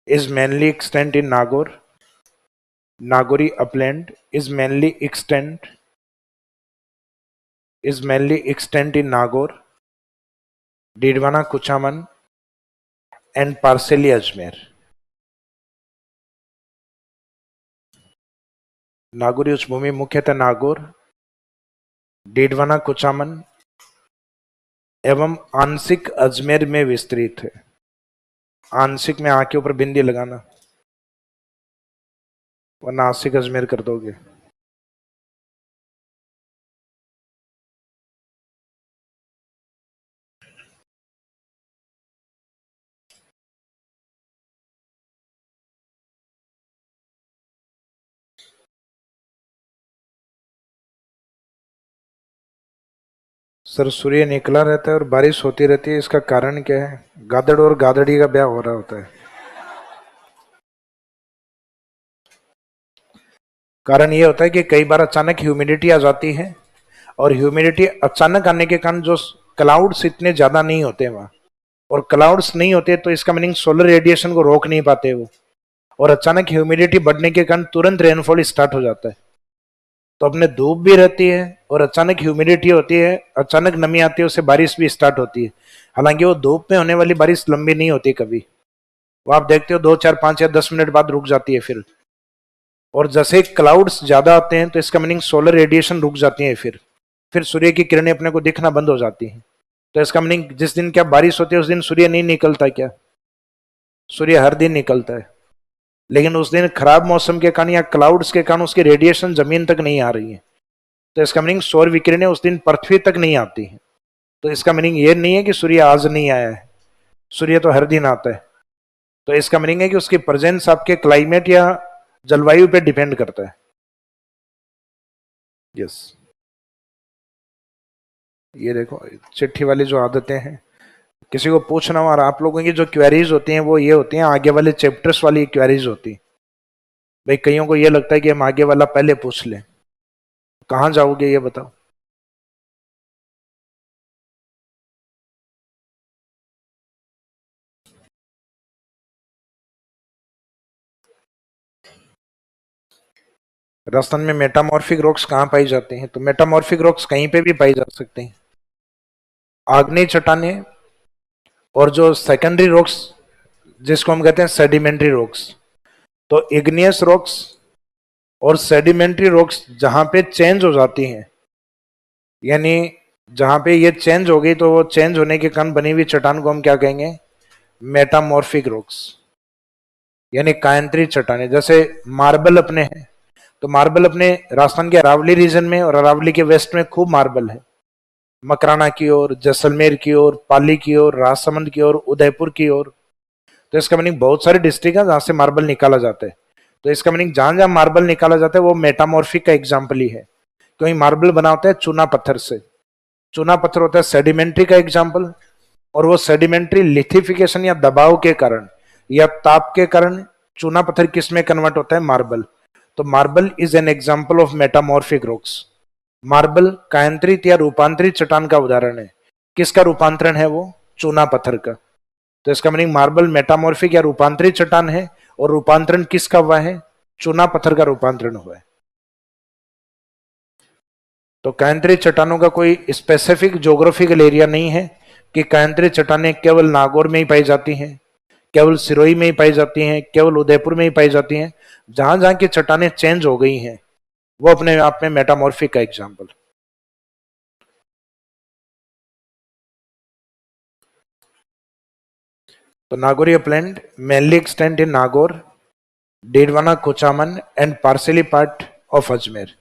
A: is mainly extent in Nagaur. Nagori upland is mainly extent in Nagaur, Didwana Kuchaman and partially Ajmer. Nagauri उच्च भूमि मुख्यतः नागौर, डीडवाना कुचामन एवं आंशिक अजमेर में विस्तृत है। आंशिक में आ के ऊपर बिंदी लगाना वरना आंशिक अजमेर कर दोगे। सर सूर्य निकला रहता है और बारिश होती रहती है, इसका कारण क्या है? गादड़ और गादड़ी का ब्याह हो रहा होता है। कारण ये होता है कि कई बार अचानक ह्यूमिडिटी आ जाती है, और ह्यूमिडिटी अचानक आने के कारण जो क्लाउड्स इतने ज्यादा नहीं होते वहां, और क्लाउड्स नहीं होते तो इसका मीनिंग सोलर रेडिएशन को रोक नहीं पाते वो, और अचानक ह्यूमिडिटी बढ़ने के कारण तुरंत रेनफॉल स्टार्ट हो जाता है। तो अपने धूप भी रहती है और अचानक ह्यूमिडिटी होती है, अचानक नमी आती है, उससे बारिश भी स्टार्ट होती है। हालांकि वो धूप में होने वाली बारिश लंबी नहीं होती कभी, वो आप देखते हो 2 4 5 या 10 मिनट बाद रुक जाती है फिर। और जैसे क्लाउड्स ज्यादा आते हैं तो इसका मीनिंग सोलर रेडिएशन रुक जाती है, फिर सूर्य की किरणें अपने को दिखना बंद हो जाती हैं। तो इसका मीनिंग जिस दिन क्या बारिश होती है उस दिन सूर्य नहीं निकलता क्या? सूर्य हर दिन निकलता है, लेकिन उस दिन खराब मौसम के कारण या क्लाउड्स के कारण उसकी रेडिएशन जमीन तक नहीं आ रही है। तो इसका मीनिंग सौर विकिरणें उस दिन पृथ्वी तक नहीं आती है। तो इसका मीनिंग ये नहीं है कि सूर्य आज नहीं आया है, सूर्य तो हर दिन आता है। तो इसका मीनिंग है कि उसकी प्रेजेंस आपके क्लाइमेट या जलवायु पे डिपेंड करता है। यस, ये देखो चिट्ठी वाली जो आदतें हैं, किसी को पूछना हो और आप लोगों की जो क्वेरीज होती हैं वो ये होती हैं, आगे वाले चैप्टर्स वाली क्वेरीज होती हैं। भाई कईयों को ये लगता है कि हम आगे वाला पहले पूछ लें, कहाँ जाओगे ये बताओ? राजस्थान में मेटामॉर्फिक रॉक्स कहाँ पाई जाते हैं? तो मेटामॉर्फिक रॉक्स कहीं पे भी पाई जा सकते हैं। आग्नेय चट्टाने और जो सेकेंडरी रॉक्स जिसको हम कहते हैं सेडिमेंट्री रॉक्स, तो इग्नियस रॉक्स और सेडिमेंट्री रॉक्स जहां पे चेंज हो जाती हैं, यानी जहां पे ये चेंज हो गई तो वो चेंज होने के कारण बनी हुई चट्टान को हम क्या कहेंगे? मेटामॉर्फिक रॉक्स, यानी कायांतरित चट्टाने। जैसे मार्बल अपने हैं, तो मार्बल अपने राजस्थान के अरावली रीजन में और अरावली के वेस्ट में खूब मार्बल है। मकराना की ओर, जैसलमेर की ओर, पाली की ओर, राजसमंद की ओर, उदयपुर की ओर। तो इसका मीनिंग बहुत सारे डिस्ट्रिक्ट है जहां से मार्बल निकाला जाता है। तो इसका मीनिंग जहां जहां मार्बल निकाला जाता है वो मेटामॉर्फिक का एग्जाम्पल ही है, क्योंकि मार्बल बना होता है चूना पत्थर से। चूना पत्थर होता है सेडिमेंट्री का एग्जाम्पल, और वो सेडिमेंट्री लिथिफिकेशन या दबाव के कारण या ताप के कारण चूना पत्थर किस में कन्वर्ट होता है? मार्बल। तो marble is an example of metamorphic rocks. Marble कायांतरित या रूपांतरित चट्टान का उदाहरण है। किसका रूपांतरण है वो? चूना पत्थर का। तो इसका मीनिंग मार्बल मेटामॉर्फिक या रूपांतरित चट्टान है, और रूपांतरण किसका हुआ है? चूना पत्थर का रूपांतरण हुआ है। तो कायांतरित चट्टानों का कोई स्पेसिफिक ज्योग्राफिकल एरिया नहीं है कि कायांतरित चट्टानें केवल नागौर में ही पाई जाती हैं, केवल सिरोही में ही पाई जाती हैं, केवल उदयपुर में ही पाई जाती हैं। जहां जहां की चट्टानें चेंज हो गई हैं वो अपने आप में मेटामॉर्फिक का एग्जाम्पल। तो Nagauri upland mainly extend in Nagaur, Didwana, Kuchaman and partially part of Ajmer.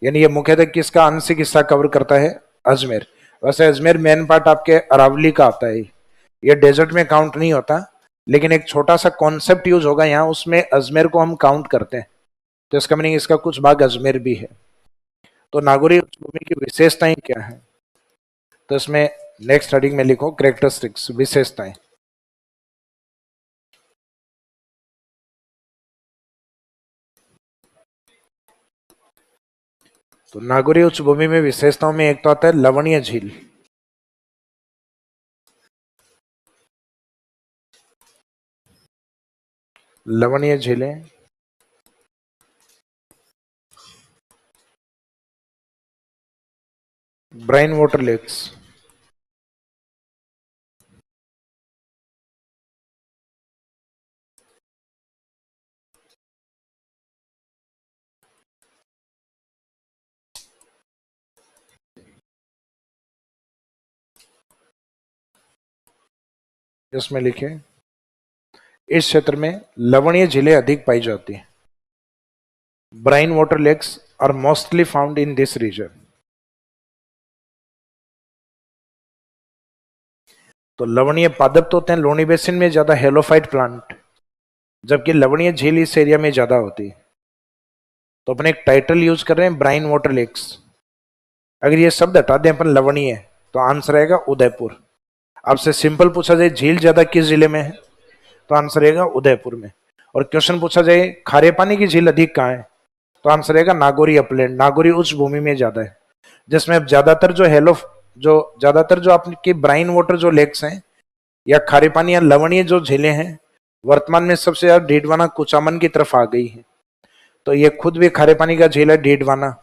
A: यानी ये मुख्यतः किसका आंशिक हिस्सा कवर करता है? अजमेर। वैसे अजमेर मेन पार्ट आपके अरावली का आता है, ये डेजर्ट में काउंट नहीं होता, लेकिन एक छोटा सा कॉन्सेप्ट यूज होगा यहाँ, उसमें अजमेर को हम काउंट करते हैं। तो इसका मीनिंग इसका कुछ भाग अजमेर भी है। तो नागौरी उच्चभूमि की विशेषताएं क्या है? तो इसमें नेक्स्ट हेडिंग में लिखो कैरेक्टरिस्टिक्स, विशेषताएं। तो नागौरी उच्चभूमि में विशेषताओं में एक तो आता है लवणीय झील। लवणीय झीलें, ब्राइन वाटर लेक्स, इसमें लिखे इस क्षेत्र में लवणीय झीलें अधिक पाई जाती हैं। Brine water lakes are mostly found in this region. तो लवणीय पादप तो होते हैं लोनी बेसिन में ज्यादा हेलोफाइट प्लांट, जबकि लवणीय झील इस एरिया में ज्यादा होती है। तो अपने एक टाइटल यूज कर रहे हैं ब्राइन वाटर लेक्स। अगर ये शब्द हटा दें अपन लवणीय, तो आंसर रहेगा उदयपुर। आपसे सिंपल पूछा जाए झील ज्यादा किस जिले में है, तो आंसर रहेगा उदयपुर में। और क्वेश्चन पूछा जाए खारे पानी की झील अधिक कहाँ है, तो आंसर रहेगा नागौरी अपलैंड, नागौरी उच्च भूमि में ज्यादा है, जिसमें अब ज्यादातर जो आपकी ब्राइन वाटर जो लेक्स हैं या खारे पानी या लवणीय जो झीलें हैं, वर्तमान में सबसे ज्यादा डीडवाना कुचामन की तरफ आ गई है। तो ये खुद भी खारे पानी का झील है डीडवाना,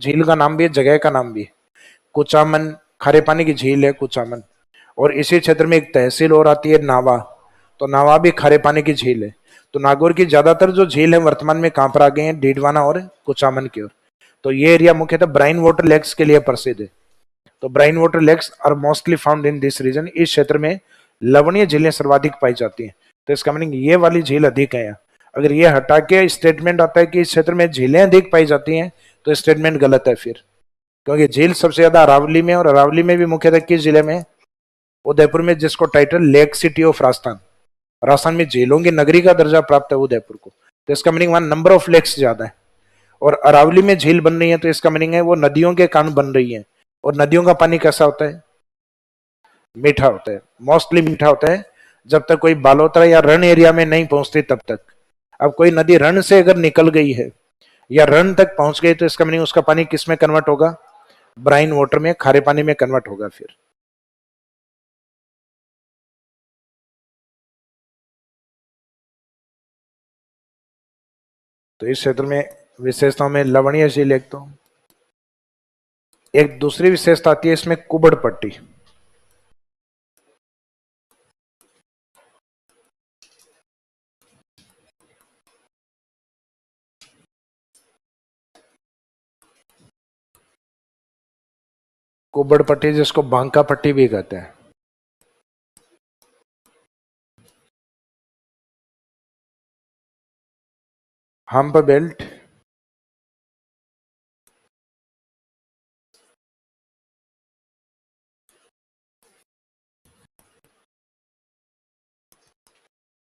A: झील का नाम भी है, जगह का नाम भी है। कुचामन खारे पानी की झील है कुचामन। और इसी क्षेत्र में एक तहसील और आती है नावा, तो नावा भी खारे पानी की झील है। तो नागौर की ज्यादातर जो झील है वर्तमान में कहां पर आ गए हैं, डीडवाना और कुचामन की ओर। तो ये एरिया मुख्यतः ब्राइन वाटर लेक्स के लिए प्रसिद्ध है। तो brine water lakes are mostly found in this region, इस क्षेत्र में लवणीय झीलें सर्वाधिक पाई जाती हैं। तो इसका मीनिंग ये वाली झील अधिक है यहाँ। अगर ये हटा के स्टेटमेंट आता है कि इस क्षेत्र में झीलें अधिक पाई जाती हैं, तो स्टेटमेंट गलत है फिर, क्योंकि झील सबसे ज्यादा अरावली में, और अरावली में भी मुख्यतः किस जिले में, उदयपुर में, जिसको title lake city of Rajasthan, Rajasthan में झीलों की नगरी का दर्जा प्राप्त है उदयपुर को। तो इसका मीनिंग वहां नंबर ऑफ लेक्स ज्यादा है। और अरावली में झील बन रही है, तो इसका मीनिंग है वो नदियों के कारण बन रही है। और नदियों का पानी कैसा होता है, मीठा होता है, मोस्टली मीठा होता है, जब तक कोई बालोतरा या रण एरिया में नहीं पहुंचती तब तक। अब कोई नदी रण से अगर निकल गई है या रण तक पहुंच गई, तो इसका मीनिंग उसका पानी किस में कन्वर्ट होगा, ब्राइन वाटर में, खारे पानी में कन्वर्ट होगा फिर। तो इस क्षेत्र में विशेषताओं में लवणीय झील एक, तो एक दूसरी विशेषता आती है इसमें कुबड़ पट्टी। कुबड़ पट्टी जिसको बांका पट्टी भी कहते हैं। हम्प बेल्ट,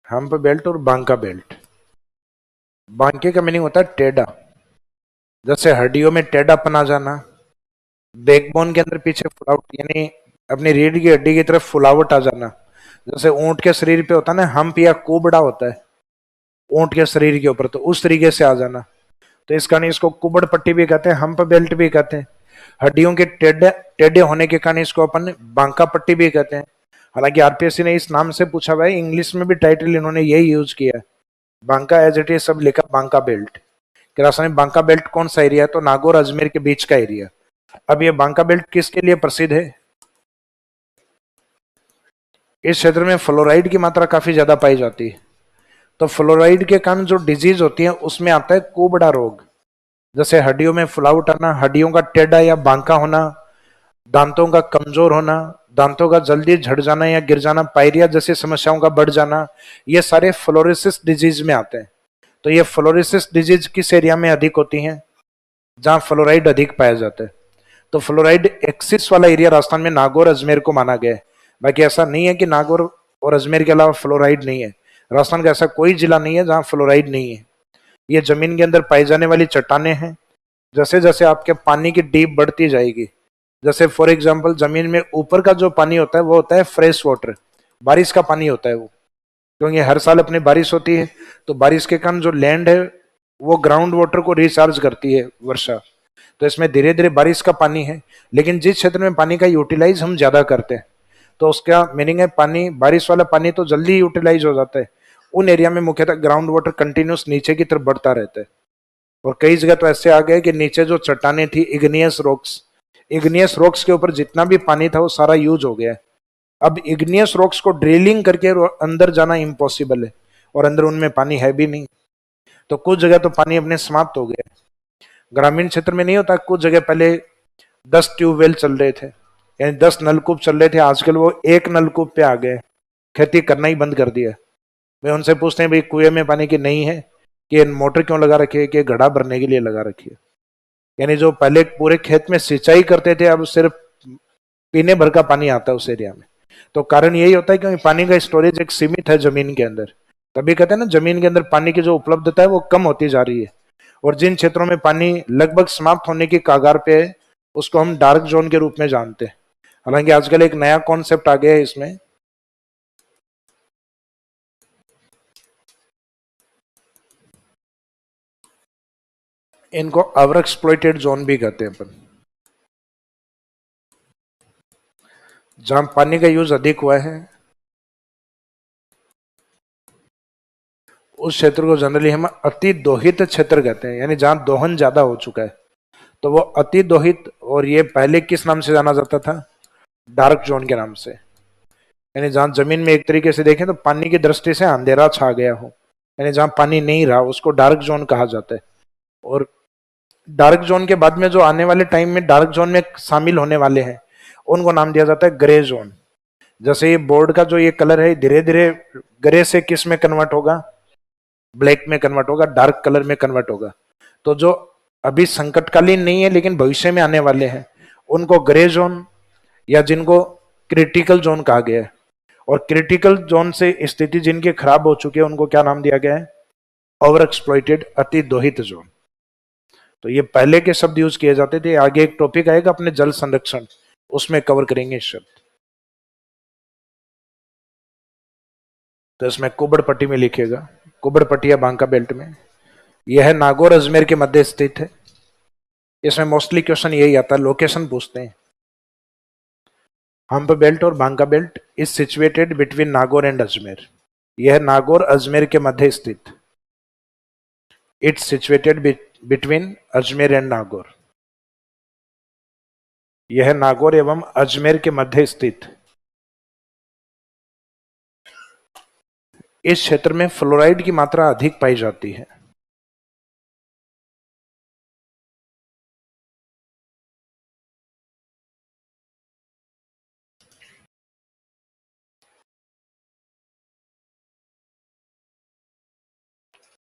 A: हम्प बेल्ट और बांका बेल्ट। बांके का मीनिंग होता है टेढ़ा, जैसे हड्डियों में टेढ़ापन आ जाना, बैकबोन के अंदर पीछे फुलावट, यानी अपनी रीढ़ की हड्डी की तरफ फुलावट आ जाना। जैसे ऊंट के शरीर पे होता है ना हम्प या कुबड़ा होता है ऊंट के शरीर के ऊपर, तो उस तरीके से आ जाना। तो इस कारण इसको कुबड़ पट्टी भी कहते हैं, हम्प बेल्ट भी कहते हैं। हड्डियों के टेढ़े टेढ़े होने के कारण इसको अपन बांका पट्टी भी कहते हैं। हालांकि आरपीएससी ने इस नाम से पूछा हुआ है, इंग्लिश में भी टाइटल इन्होंने यही यूज किया है, बांका एज इट इज सब लिखा बांका बेल्ट। कि राजस्थान में बांका बेल्ट कौन सा एरिया है, तो नागौर अजमेर के बीच का एरिया। अब ये बांका बेल्ट किसके लिए प्रसिद्ध है, इस क्षेत्र में फ्लोराइड की मात्रा काफी ज्यादा पाई जाती है। तो फ्लोराइड के कारण जो डिजीज होती है उसमें आता है कुबड़ा रोग, जैसे हड्डियों में फुलावट आना, हड्डियों का टेढ़ा या बांका होना, दांतों का कमजोर होना, दांतों का जल्दी झड़ जाना या गिर जाना, पायरिया जैसी समस्याओं का बढ़ जाना, ये सारे फ्लोरोसिस डिजीज में आते हैं। तो ये फ्लोरोसिस डिजीज किस एरिया में अधिक होती हैं, जहां फ्लोराइड अधिक पाया जाता है। तो फ्लोराइड एक्सिस वाला एरिया राजस्थान में नागौर अजमेर को माना गया है। बाकी ऐसा नहीं है कि नागौर और अजमेर के अलावा फ्लोराइड नहीं है, राजस्थान का ऐसा कोई जिला नहीं है जहां फ्लोराइड नहीं है। ये जमीन के अंदर पाई जाने वाली चट्टाने हैं। जैसे जैसे आपके पानी की डीप बढ़ती जाएगी, जैसे फॉर एग्जांपल जमीन में ऊपर का जो पानी होता है वो होता है फ्रेश वाटर, बारिश का पानी होता है वो, क्योंकि हर साल अपनी बारिश होती है। तो बारिश के कारण जो लैंड है वो ग्राउंड वाटर को रिचार्ज करती है वर्षा। तो इसमें धीरे धीरे बारिश का पानी है, लेकिन जिस क्षेत्र में पानी का यूटिलाइज हम ज्यादा करते हैं, तो उसका मीनिंग है पानी, बारिश वाला पानी तो जल्दी यूटिलाइज हो जाता है। उन एरिया में मुख्यतः ग्राउंड वाटर कंटिन्यूस नीचे की तरफ बढ़ता रहता है। और कई जगह तो ऐसे आ गए कि नीचे जो चट्टाने थी इग्नियस रॉक्स के ऊपर जितना भी पानी था वो सारा यूज हो गया है। अब इग्नियस रॉक्स को ड्रिलिंग करके अंदर जाना इम्पॉसिबल है, और अंदर उनमें पानी है भी नहीं। तो कुछ जगह तो पानी अपने समाप्त हो गया। ग्रामीण क्षेत्र में नहीं होता, कुछ जगह पहले 10 ट्यूबवेल चल रहे थे, यानी 10 नलकूप चल रहे थे, आजकल वो एक नलकूप पे आ गए, खेती करना ही बंद कर दिया। वे उनसे पूछते हैं भाई कुएं में पानी की नहीं है, कि मोटर क्यों लगा रखी है, कि घड़ा भरने के लिए लगा रखी है। यानी जो पहले पूरे खेत में सिंचाई करते थे अब सिर्फ पीने भर का पानी आता है उस एरिया में। तो कारण यही होता है क्योंकि पानी का स्टोरेज एक सीमित है जमीन के अंदर। तभी कहते हैं ना जमीन के अंदर पानी की जो उपलब्धता है वो कम होती जा रही है। और जिन क्षेत्रों में पानी लगभग समाप्त होने की कगार पे है उसको हम डार्क जोन के रूप में जानते हैं। हालांकि आजकल एक नया कॉन्सेप्ट आ गया है इसमें, इनको ओवर एक्सप्लॉइटेड जोन भी कहते हैं अपन। जहां पानी का यूज अधिक हुआ है उस क्षेत्र को जनरली हम अति दोहित क्षेत्र कहते हैं, यानी जहां दोहन ज्यादा हो चुका है तो वो अति दोहित। और ये पहले किस नाम से जाना जाता था? डार्क जोन के नाम से। यानी जहां जमीन में एक तरीके से देखें तो पानी की दृष्टि से अंधेरा छा गया हो, यानी जहां पानी नहीं रहा, उसको डार्क जोन कहा जाता है। और डार्क जोन के बाद में जो आने वाले टाइम में डार्क जोन में शामिल होने वाले हैं उनको नाम दिया जाता है ग्रे जोन। जैसे ये बोर्ड का जो ये कलर है धीरे धीरे ग्रे से किस में कन्वर्ट होगा? ब्लैक में कन्वर्ट होगा, डार्क कलर में कन्वर्ट होगा। तो जो अभी संकटकालीन नहीं है लेकिन भविष्य में आने वाले हैं उनको ग्रे जोन या जिनको क्रिटिकल जोन कहा गया है। और क्रिटिकल जोन से स्थिति जिनकी खराब हो चुकी है उनको क्या नाम दिया गया है? ओवर एक्सप्लॉइटेड, अति दोहित जोन। तो ये पहले के शब्द यूज किए जाते थे। आगे एक टॉपिक आएगा अपने जल संरक्षण, उसमें कवर करेंगे इस शब्द। तो इसमें कुबड़ पट्टी में लिखिएगा, कुबड़ पट्टी या बांका बेल्ट में, यह नागौर अजमेर के मध्य स्थित है। इसमें मोस्टली क्वेश्चन यही आता है, लोकेशन पूछते हैं। हम्प बेल्ट और Banka belt is situated between Nagaur and Ajmer. यह नागौर अजमेर के मध्य स्थित। It's situated between Ajmer and Nagaur. यह नागौर एवं अजमेर के मध्य स्थित। इस क्षेत्र में फ्लोराइड की मात्रा अधिक पाई जाती है।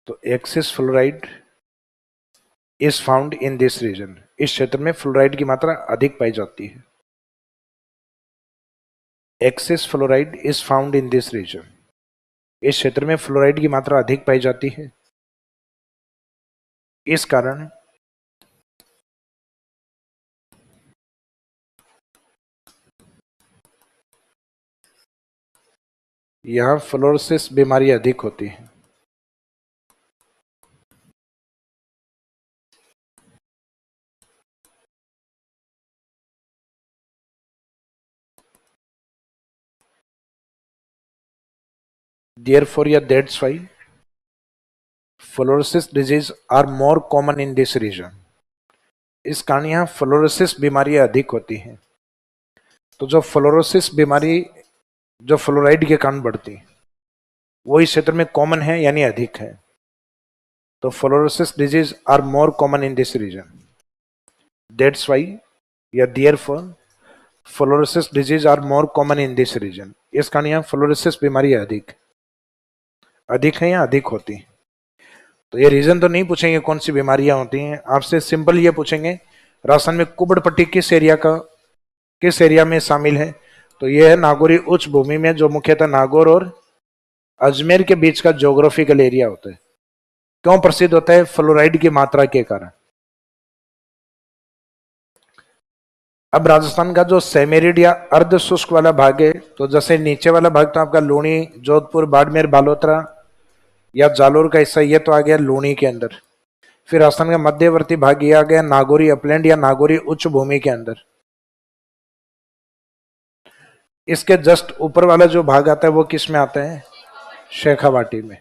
A: तो excess fluoride is found in this region. इस क्षेत्र में फ्लोराइड की मात्रा अधिक पाई जाती है। Excess fluoride is found in this region. इस क्षेत्र में फ्लोराइड की मात्रा अधिक पाई जाती है। इस कारण यहां फ्लोरोसिस बीमारी अधिक होती है। Therefore, yeah, that's why fluorosis disease are more common in this region. इस कारण यहाँ फ्लोरोसिस बीमारियां अधिक होती हैं। तो जो फ्लोरोसिस बीमारी जो फ्लोराइड के कारण बढ़ती वो इस क्षेत्र में कॉमन है यानी अधिक है। तो fluorosis disease are more common in this region. That's why या therefore fluorosis disease are more common in this region. इस कारण यहाँ फ्लोरोसिस बीमारी अधिक है या अधिक होती है। तो ये रीजन तो नहीं पूछेंगे कौन सी बीमारियां होती हैं, आपसे सिंपल ये पूछेंगे राजस्थान में कुबड़ पट्टी किस एरिया में शामिल है। तो ये है नागौरी उच्च भूमि में, जो मुख्यतः नागौर और अजमेर के बीच का ज्योग्राफिकल एरिया होता है। क्यों प्रसिद्ध होता है? फ्लोराइड की मात्रा के कारण। अब राजस्थान का जो सेमेरिड या अर्ध शुष्क वाला भाग है, तो जैसे नीचे वाला भाग तो आपका लूणी, जोधपुर, बाड़मेर, बालोतरा या जालोर का हिस्सा, ये तो आ गया लूणी के अंदर। फिर राजस्थान का मध्यवर्ती भाग ये आ गया नागौरी अपलैंड या नागौरी उच्च भूमि के अंदर। इसके जस्ट ऊपर वाला जो भाग आता है वो किस में आता है? शेखावाटी में।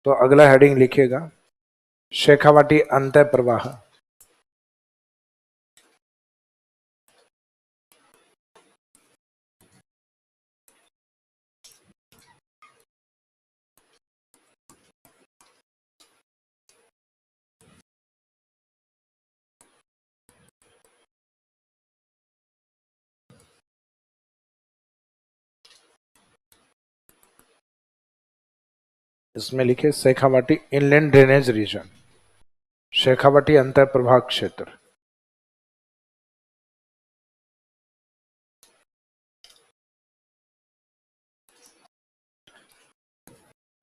A: तो अगला हेडिंग लिखिएगा, शेखावाटी अंतः प्रवाह। इसमें लिखे Shekhawati inland drainage region, Shekhawati अंतः प्रवाह क्षेत्र।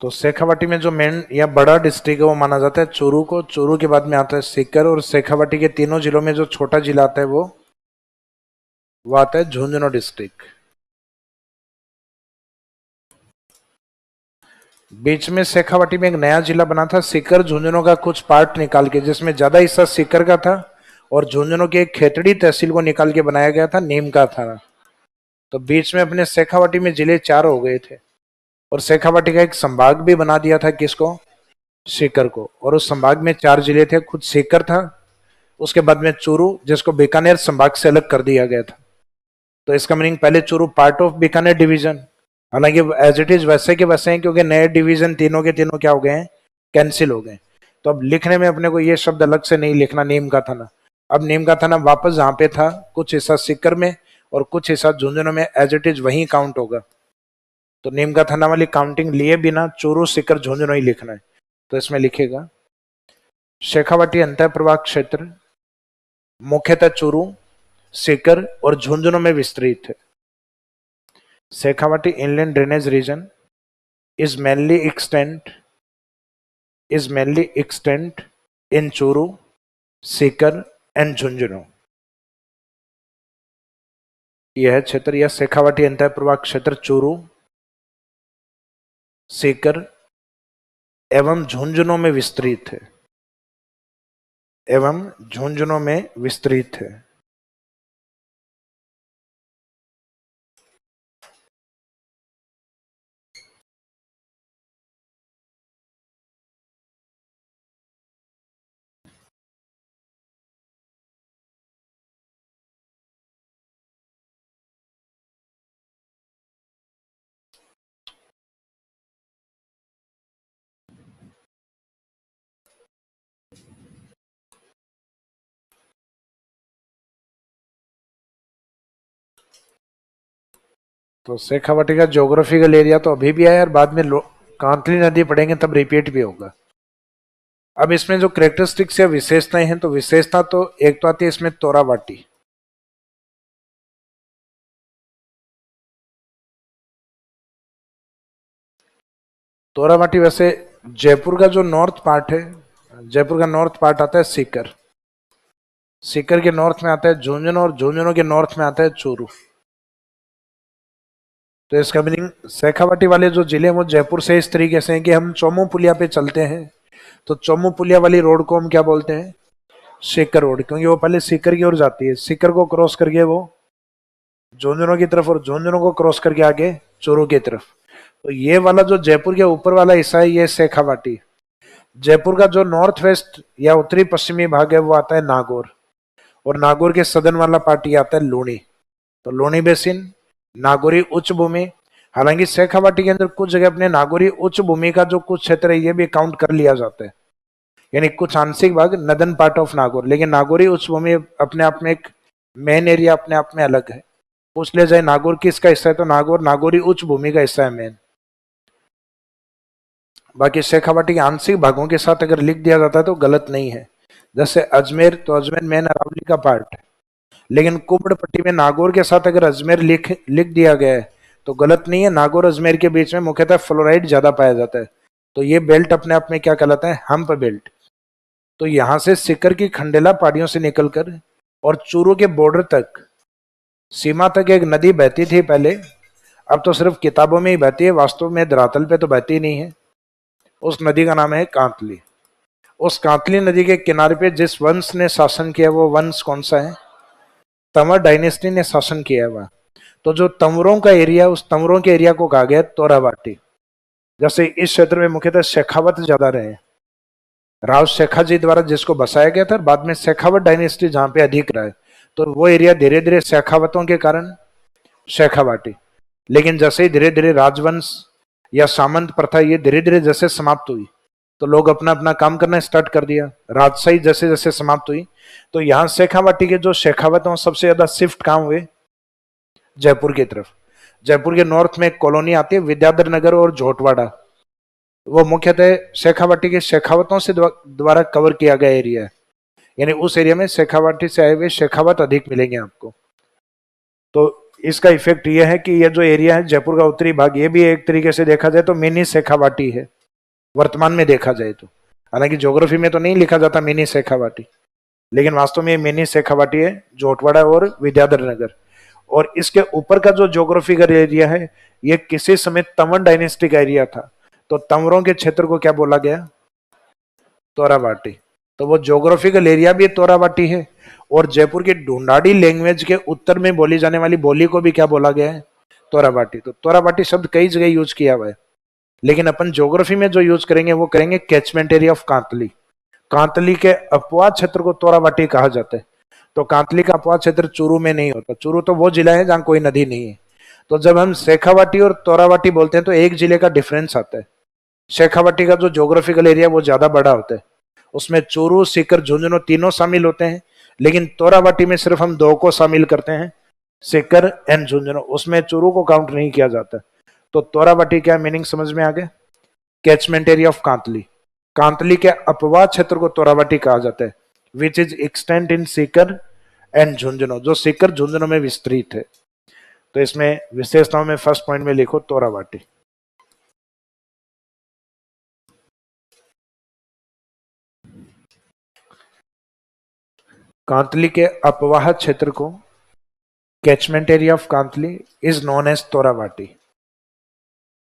A: तो शेखावाटी में जो मेन या बड़ा डिस्ट्रिक्ट है वो माना जाता है चूरू को। चूरू के बाद में आता है सीकर, और शेखावाटी के तीनों जिलों में जो छोटा जिला आता है वो वो आता है झुंझुनू डिस्ट्रिक्ट। बीच में शेखावाटी में एक नया जिला बना था सीकर झुंझुनू का कुछ पार्ट निकाल के, जिसमें ज्यादा हिस्सा सीकर का था और झुंझुनू के एक खेतड़ी तहसील को निकाल के बनाया गया था नीम का थाना। तो बीच में अपने शेखावाटी में जिले 4 हो गए थे और शेखावाटी का एक संभाग भी बना दिया था, किसको? सीकर को। और उस संभाग में 4 जिले थे, खुद सीकर था, उसके बाद में चूरू जिसको बीकानेर संभाग से अलग कर दिया गया था। तो इसका मीनिंग पहले Churu part of Bikaner division, हालांकि एज इट इज वैसे के वैसे हैं क्योंकि नए डिवीजन तीनों के तीनों क्या हो गए हैं? कैंसिल हो गए। तो अब लिखने में अपने को ये शब्द अलग से नहीं लिखना नीम का थाना। अब नीम का थाना वापस जहां पे था, कुछ हिस्सा सीकर में और कुछ हिस्सा झुंझुनू में, एज इट इज वही काउंट होगा। तो नीम का थाना वाली काउंटिंग लिए बिना चूरू सीकर झुंझुनू ही लिखना है। तो इसमें लिखेगा शेखावाटी अंतः प्रवाह क्षेत्र मुख्यतः चूरू, सीकर और झुंझुनू में विस्तृत है। Shekhawati inland drainage region is mainly extent in Churu, Sikar and Jhunjhunu. यह है क्षेत्र, यह शेखावाटी अंतः प्रवाह क्षेत्र चूरू, सीकर एवं झुंझुनू में विस्तृत है, एवं झुंझुनू में विस्तृत है। तो शेखावाटी का ज्योग्राफिकल एरिया तो अभी भी है और बाद में कांतली नदी पढ़ेंगे तब रिपीट भी होगा। अब इसमें जो करेक्टरिस्टिक्स या विशेषताएं हैं, तो विशेषता तो एक तो आती है इसमें तोराबाटी। तोराबाटी वैसे जयपुर का जो नॉर्थ पार्ट है, जयपुर का नॉर्थ पार्ट आता है सीकर, सीकर के नॉर्थ में आता है झुंझुनू और झुंझुनू के नॉर्थ में आता है चूरू। तो इसका मीनिंग शेखावाटी वाले जो जिले हैं वो जयपुर से इस तरीके से हैं कि हम चोमू पुलिया पे चलते हैं तो चोमू पुलिया वाली रोड को हम क्या बोलते हैं? सीकर रोड, क्योंकि वो पहले सीकर की ओर जाती है, सीकर को क्रॉस करके वो झुंझुनू की तरफ और झुंझुनू को क्रॉस करके आगे चूरू की तरफ। तो ये वाला जो जयपुर के ऊपर वाला हिस्सा है ये शेखावाटी। जयपुर का जो नॉर्थ वेस्ट या उत्तरी पश्चिमी भाग है वो आता है नागौर, और नागौर के सदन वाला पार्ट ये आता है लूणी। तो लूणी बेसिन, नागौरी उच्च भूमि, हालांकि शेखावाटी के अंदर कुछ जगह अपने नागौरी उच्च भूमि का जो कुछ क्षेत्र है ये भी काउंट कर लिया जाता है, यानी कुछ आंशिक भाग नदन पार्ट ऑफ नागौर, लेकिन नागौरी उच्च भूमि अपने आप में एक मेन एरिया अपने आप में अलग है। पूछ ले जाए नागौर किसका हिस्सा है तो नागौर नागौरी उच्च भूमि का हिस्सा है मेन। बाकी शेखावाटी के आंशिक भागों के साथ अगर लिख दिया जाता है तो गलत नहीं है। जैसे अजमेर, तो अजमेर मेन अरावली का पार्ट है, लेकिन कुबड़ पट्टी में नागौर के साथ अगर अजमेर लिख दिया गया है तो गलत नहीं है। नागौर अजमेर के बीच में मुख्यतः फ्लोराइड ज्यादा पाया जाता है, तो ये बेल्ट अपने आप में क्या कहलाता है? Hump belt. तो यहां से सिकर की खंडेला पहाड़ियों से निकलकर और चूरू के बॉर्डर तक सीमा तक एक नदी बहती थी पहले, अब तो सिर्फ किताबों में ही बहती है, वास्तव में धरातल पे तो बहती नहीं है। उस नदी का नाम है कांतली। उस कांतली नदी के किनारे पे जिस वंश ने शासन किया वो वंश कौन सा है? तंवर डायनेस्टी ने शासन किया हुआ। तो जो तंवरों का एरिया, उस तंवरों के एरिया को कहा गया तोराबाटी। जैसे इस क्षेत्र में मुख्यतः शेखावत ज्यादा रहे, राव शेखा जी द्वारा जिसको बसाया गया था, बाद में शेखावत डायनेस्टी जहां पे अधिक रहा है, तो वो एरिया धीरे धीरे शेखावतों के कारण शेखावाटी। लेकिन जैसे ही धीरे धीरे राजवंश या सामंत प्रथा ये धीरे धीरे जैसे समाप्त हुई तो लोग अपना अपना काम करना स्टार्ट कर दिया, राजशाही जैसे जैसे समाप्त हुई, तो यहाँ शेखावाटी के जो शेखावत हैं सबसे ज्यादा शिफ्ट कहाँ हुए? जयपुर की तरफ। जयपुर के नॉर्थ में एक कॉलोनी आती है विद्याधर नगर और झोटवाड़ा, वो मुख्यतः शेखावाटी के शेखावतों से द्वारा कवर किया गया एरिया है, यानी उस एरिया में शेखावाटी से आए हुए शेखावत अधिक मिलेंगे आपको। तो इसका इफेक्ट ये है कि ये जो एरिया है जयपुर का उत्तरी भाग, ये भी एक तरीके से देखा जाए तो मिनी शेखावाटी है वर्तमान में देखा जाए तो। हालांकि ज्योग्राफी में तो नहीं लिखा जाता मिनी शेखावाटी, लेकिन वास्तव में ये मिनी शेखावाटी है, जोटवाड़ा और विद्याधर नगर। और इसके ऊपर का जो ज्योग्राफिकल एरिया है ये किसी समय तंवर डायनेस्टी का एरिया था, तो तंवरों के क्षेत्र को क्या बोला गया? तोराबाटी। तो वो ज्योग्राफिकल एरिया भी तोराबाटी है, और जयपुर की ढूंढाड़ी लैंग्वेज के उत्तर में बोली जाने वाली बोली को भी क्या बोला गया है? तोराबाटी। तो तोराबाटी शब्द कई जगह यूज किया हुआ है, लेकिन अपन ज्योग्राफी में जो यूज करेंगे वो करेंगे catchment area of Kantli. Kantli के अपवाद क्षेत्र को तोराबाटी कहा जाता है। तो कांतली का अपवाद क्षेत्र चूरू में नहीं होता, चूरू तो वो जिला है जहां कोई नदी नहीं है। तो जब हम शेखावाटी और तोराबाटी बोलते हैं तो एक जिले का डिफरेंस आता है। शेखावाटी का जो ज्योग्राफिकल एरिया वो ज्यादा बड़ा होता है, उसमें चूरू, सीकर, झुंझुनू तीनों शामिल होते हैं, लेकिन तोराबाटी में सिर्फ हम दो को शामिल करते हैं, सीकर एंड झुंझुनू, उसमें चूरू को काउंट नहीं किया जाता। तो तोराबाटी क्या मीनिंग समझ में आ गया? Catchment area of Kantli. Kantli के अपवाद क्षेत्र को तोराबाटी कहा जाता है, which is extent in seeker and Jhunjhunu, जो सीकर झुंझुनू में विस्तृत है। तो इसमें विशेषताओं में फर्स्ट पॉइंट में लिखो तोराबाटी। कांतली के अपवाह क्षेत्र को, catchment area of Kantli is known as Torawati.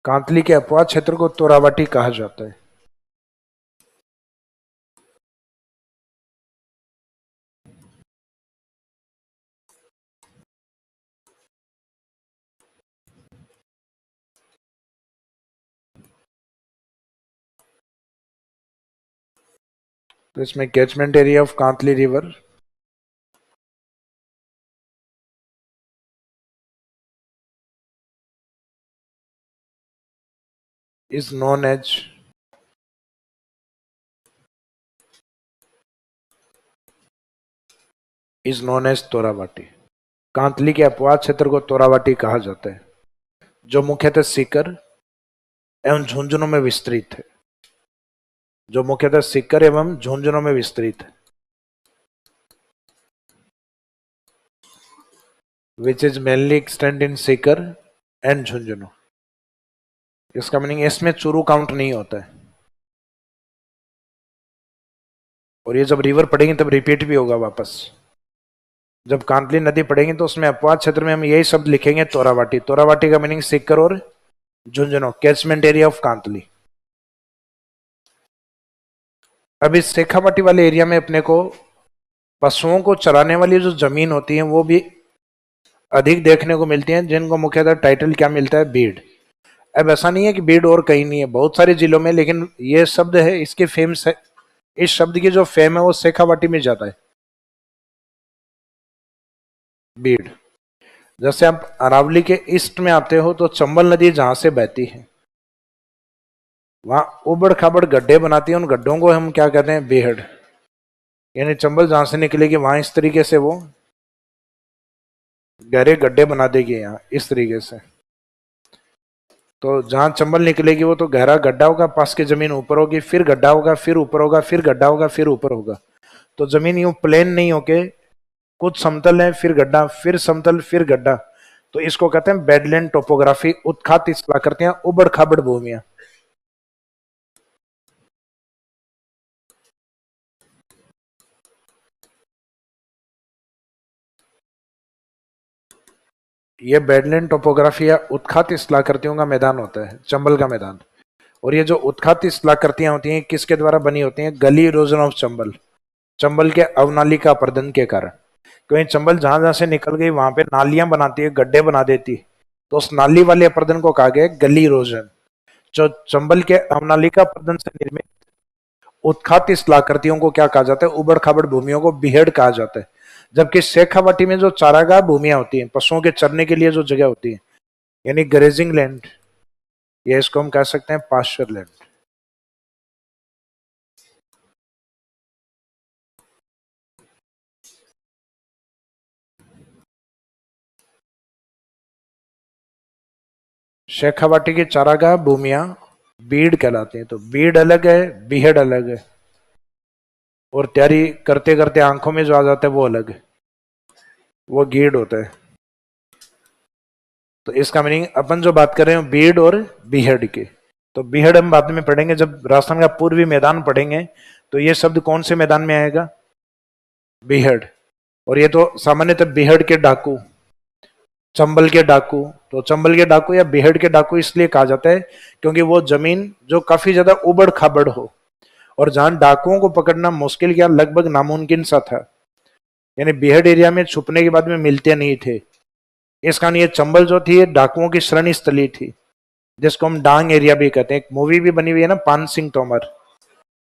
A: Kantli के अपवाह क्षेत्र को तोराबाटी कहा जाता है। तो इसमें catchment area of Kantli river is known as Torawati. Kantli के अपवाद क्षेत्र को तोराबाटी कहा जाता है, जो मुख्यतः सीकर एवं झुंझुनू में विस्तृत है, जो मुख्यतः सीकर एवं झुंझुनू में विस्तृत है, which is mainly extend in seeker and Jhunjhunu. इसका मीनिंग इसमें चूरू काउंट नहीं होता है, और ये जब रिवर पढ़ेंगे तब रिपीट भी होगा वापस। जब कांतली नदी पढ़ेंगे तो उसमें अपवाद क्षेत्र में हम यही शब्द लिखेंगे तोराबाटी। तोराबाटी का मीनिंग सीकर और Jhunjhunu, catchment area of Kantli. अब इस शेखावाटी वाले एरिया में अपने को पशुओं को चराने वाली जो जमीन होती है वो भी अधिक देखने को मिलती है, जिनको मुख्यतः टाइटल क्या मिलता है? बीड। अब ऐसा नहीं है कि बीड और कहीं नहीं है, बहुत सारे जिलों में, लेकिन ये शब्द है, इसके फेम से, इस शब्द की जो फेम है वो शेखावाटी में ज्यादा है, बीड। जैसे आप अरावली के ईस्ट में आते हो तो चंबल नदी जहां से बहती है वहां उबड़ खाबड़ गड्ढे बनाती है, उन गड्ढों को हम क्या कहते हैं? बेहड़। यानी चंबल जहां से निकलेगी वहां इस तरीके से वो गहरे गड्ढे बना देगी, यहाँ इस तरीके से। तो जहां चंबल निकलेगी वो तो गहरा गड्ढा होगा, पास की जमीन ऊपर होगी, फिर गड्ढा होगा, फिर ऊपर होगा, फिर गड्ढा होगा, फिर ऊपर होगा। तो जमीन यूं प्लेन नहीं होके कुछ समतल है, फिर गड्ढा, फिर समतल, फिर गड्ढा। तो इसको कहते हैं बेडलैंड टोपोग्राफी, उत्खात इलाकृतियां, उबड़ खाबड़ भूमियां। ये बेडलैंड टोपोग्राफी या उत्खात स्थलाकृतियों का मैदान होता है, चंबल का मैदान। और ये जो उत्खात स्थलाकृतियां होती हैं किसके द्वारा बनी होती हैं? गली इरोजन ऑफ चंबल, चंबल के अवनाली का अपर्दन के कारण। क्योंकि चंबल जहां जहां से निकल गई वहां पे नालियां बनाती है, गड्ढे बना देती, तो उस नाली वाले अपर्दन को कहा गया गली इरोजन। जो चंबल के अवनाली का अपर्दन से निर्मित उत्खात स्थलाकृतियों को क्या कहा जाता है? उबड़ खाबड़ भूमियों को बिहेड़ कहा जाता है। जबकि शेखावाटी में जो चारागाह भूमियां होती हैं, पशुओं के चरने के लिए जो जगह होती है, यानी ग्रेजिंग लैंड, या इसको हम कह सकते हैं पास्चर लैंड। शेखावाटी की चारागाह भूमियां बीड़ कहलाती हैं। तो बीड़ अलग है, बीहड़ अलग है, और तैयारी करते करते आंखों में जो आ जाता है वो अलग है, वो गीड़ होता है। तो इसका मीनिंग अपन जो बात कर रहे हैं बीड़ और बीहड़ की, तो बीहड़ हम बाद में पढ़ेंगे, जब राजस्थान का पूर्वी मैदान पढ़ेंगे तो ये शब्द कौन से मैदान में आएगा? बीहड़। और ये तो सामान्यतः बीहड़ के डाकू, चंबल के डाकू, तो चंबल के डाकू या बेहड़ के डाकू इसलिए कहा जाता है क्योंकि वो जमीन जो काफी ज्यादा उबड़ खाबड़ हो और जहां डाकुओं को पकड़ना मुश्किल या लगभग नामुमकिन सा था, यानी बेहड़ एरिया में छुपने के बाद में मिलते नहीं थे। इस कारण ये चंबल जो थी ये डाकुओं की शरण स्थली थी, जिसको हम डांग एरिया भी कहते हैं। एक मूवी भी बनी हुई है ना, पान सिंह तोमर,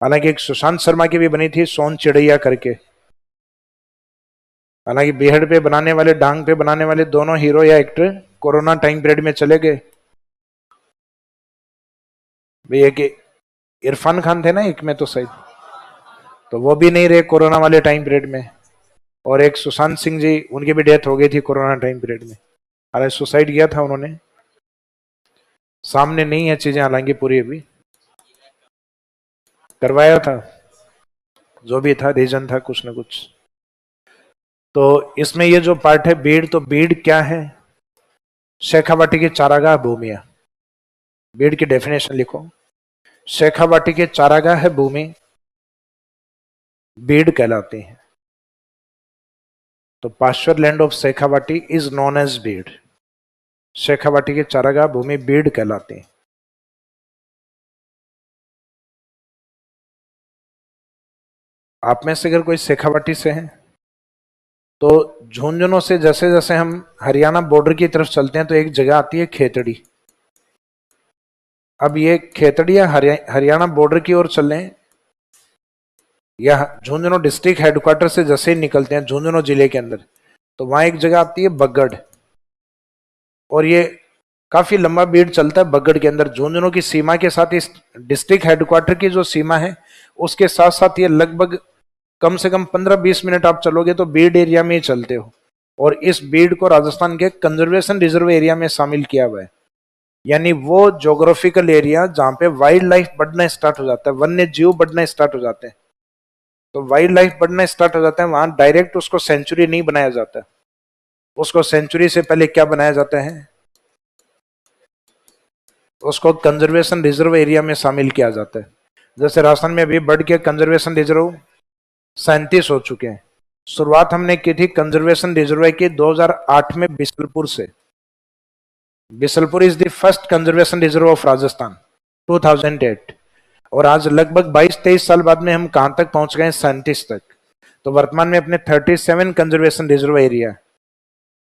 A: हालांकि एक सुशांत शर्मा की भी बनी थी, सोन चिड़ैया करके। हालांकि बेहड़ पे बनाने वाले, डांग पे बनाने वाले दोनों हीरो या एक्टर कोरोना टाइम पीरियड में चले गए। भैया कि इरफान खान थे ना एक में तो सही, तो वो भी नहीं रहे कोरोना वाले टाइम पीरियड में। और एक सुशांत सिंह जी, उनकी भी डेथ हो गई थी कोरोना टाइम पीरियड में, हालांकि सुसाइड किया था उन्होंने। सामने नहीं है चीजें हालांकि पूरी, अभी करवाया था, जो भी था रीजन था कुछ ना कुछ। तो इसमें ये जो पार्ट है बीड़, तो बीड़ क्या है? शेखावाटी की चारागाह भूमिया। बीड़ की डेफिनेशन लिखो, शेखावाटी के चारागाह है भूमि बीड़ कहलाती है। तो pasture land of Shekhawati is known as beed. Shekhawati के चारागाह भूमि बीड़ कहलाती है। आप में से अगर कोई शेखावाटी से है तो झुंझुनू से जैसे जैसे हम हरियाणा बॉर्डर की तरफ चलते हैं तो एक जगह आती है खेतड़ी। अब ये खेतड़ी या हरियाणा बॉर्डर की ओर चल रहे हैं, या झुंझुनू डिस्ट्रिक्ट हेडक्वार्टर से जैसे ही निकलते हैं झुंझुनू जिले के अंदर, तो वहां एक जगह आती है बगड़। और ये काफी लंबा बीट चलता है बगड़ के अंदर। झुंझुनू की सीमा के साथ इस डिस्ट्रिक्ट हेडक्वार्टर की जो सीमा है उसके साथ साथ ये लगभग कम से कम 15-20 मिनट आप चलोगे तो बीड एरिया में ही चलते हो। और इस बीड को राजस्थान के कंजर्वेशन रिजर्व एरिया में शामिल किया हुआ है, यानी वो ज्योग्राफिकल एरिया जहां पे वाइल्ड लाइफ बढ़ना स्टार्ट हो जाता है, वन्य जीव बढ़ना स्टार्ट हो जाते हैं। तो वाइल्ड लाइफ बढ़ना स्टार्ट हो जाता है वहां डायरेक्ट उसको सेंचुरी नहीं बनाया जाता, उसको सेंचुरी से पहले क्या बनाया जाता है, उसको कंजर्वेशन रिजर्व एरिया में शामिल किया जाता है। जैसे राजस्थान में अभी बढ़ के कंजर्वेशन रिजर्व 37 हो चुके हैं। शुरुआत हमने की थी कंजर्वेशन रिजर्व की 2008 में बिसलपुर से। Bisalpur is the first conservation reserve of Rajasthan, 2008। और आज लगभग 22-23 साल बाद में हम कहां तक पहुंच गए, 37 तक। तो वर्तमान में अपने 37 कंजर्वेशन रिजर्व एरिया,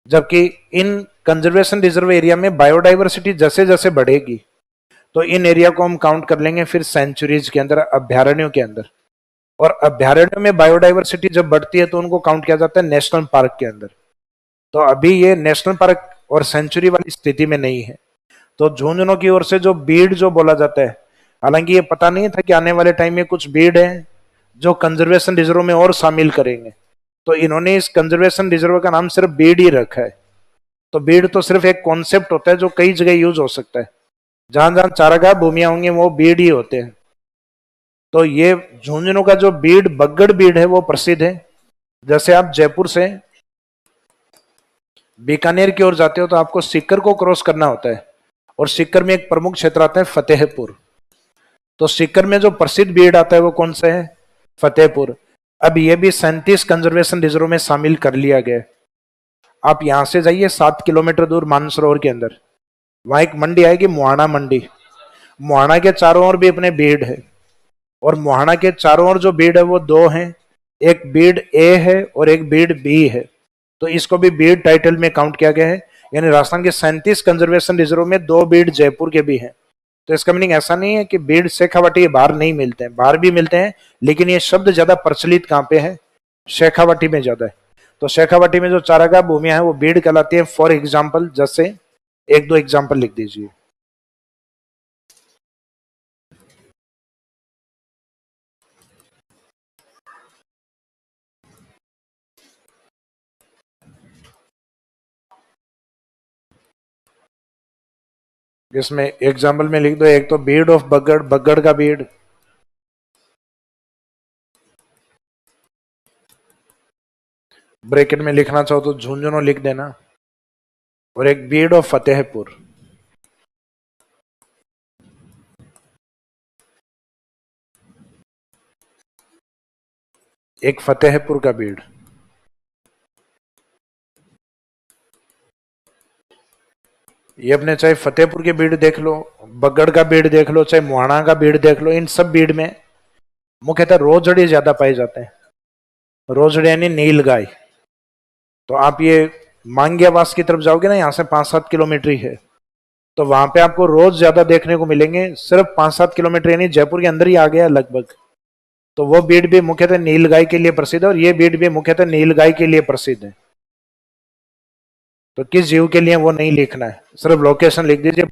A: जबकि इन कंजर्वेशन रिजर्व एरिया में बायोडाइवर्सिटी जैसे जैसे बढ़ेगी तो इन एरिया को हम काउंट कर लेंगे फिर सेंचुरीज के अंदर, अभ्यारण्यों के अंदर। और अभ्यारण्यों में बायोडाइवर्सिटी जब बढ़ती है तो उनको काउंट किया जाता है नेशनल पार्क के अंदर। तो अभी ये नेशनल पार्क और सेंचुरी वाली स्थिति में नहीं है। तो झुंझुनू की ओर से जो बीड जो बोला जाता है, हालांकि ये पता नहीं था कि आने वाले टाइम में कुछ बीड है जो कंजर्वेशन रिजर्व में और शामिल करेंगे, तो इन्होंने इस कंजर्वेशन रिजर्व का नाम सिर्फ बीड ही रखा है। तो बीड तो सिर्फ एक कॉन्सेप्ट होता है जो कई जगह यूज हो सकता है, जहां जहां चारागाह भूमिया होंगे वो बीड ही होते हैं। तो ये झुंझुनू का जो बीड, बगड़ बीड है वो प्रसिद्ध है। जैसे आप जयपुर से बीकानेर की ओर जाते हो तो आपको सीकर को क्रॉस करना होता है, और सीकर में एक प्रमुख क्षेत्र आता है फतेहपुर। तो सीकर में जो प्रसिद्ध बीड आता है वो कौन सा है, फतेहपुर। अब ये भी 37 कंजर्वेशन रिजर्व में शामिल कर लिया गया। आप यहां से जाइए 7 किलोमीटर दूर मानसरोवर के अंदर, वहां एक मंडी आएगी मुहाना मंडी। मुहाना के चारों ओर भी अपने बीड है, और मुहाना के चारों ओर जो बीड है वो दो हैं, एक बीड ए है और एक बीड बी है। तो इसको भी बीड टाइटल में काउंट किया गया है, यानी राजस्थान के 37 कंजर्वेशन रिजर्व में दो बीड जयपुर के भी हैं। तो इसका मीनिंग ऐसा नहीं है कि बीड शेखावाटी बाहर नहीं मिलते हैं, बाहर भी मिलते हैं, लेकिन ये शब्द ज्यादा प्रचलित कहां पे है, शेखावाटी में ज्यादा है। तो शेखावाटी में जो चारागाह भूमिया है वो बीड कहलाती है। फॉर एग्जाम्पल, जैसे एक दो एग्जाम्पल लिख दीजिए। इसमें एग्जाम्पल में लिख दो, एक तो बीड ऑफ बगड़, बगड़ का बीड। ब्रैकेट में लिखना चाहो तो झुंझुनू लिख देना। और एक बीड ऑफ फतेहपुर। एक फतेहपुर का बीड। ये अपने चाहे फतेहपुर के बीड़ देख लो, बगड़ का बीड़ देख लो, चाहे मुहाना का बीड़ देख लो, इन सब बीड़ में मुख्यतः रोजड़े ज्यादा पाए जाते हैं। रोजड़े यानी नील गाय। तो आप ये मांग्यावास की तरफ जाओगे ना, यहाँ से 5-7 किलोमीटर ही है, तो वहां पे आपको रोज ज्यादा देखने को मिलेंगे। सिर्फ 5-7 किलोमीटर यानी जयपुर के अंदर ही आ गया लगभग। तो वो बीड़ भी मुख्यतः नील गाय के लिए प्रसिद्ध है, और ये बीड़ भी मुख्यतः नील गाय के लिए प्रसिद्ध है। तो किस जीव के लिए वो नहीं लिखना है, सिर्फ लोकेशन लिख दीजिए।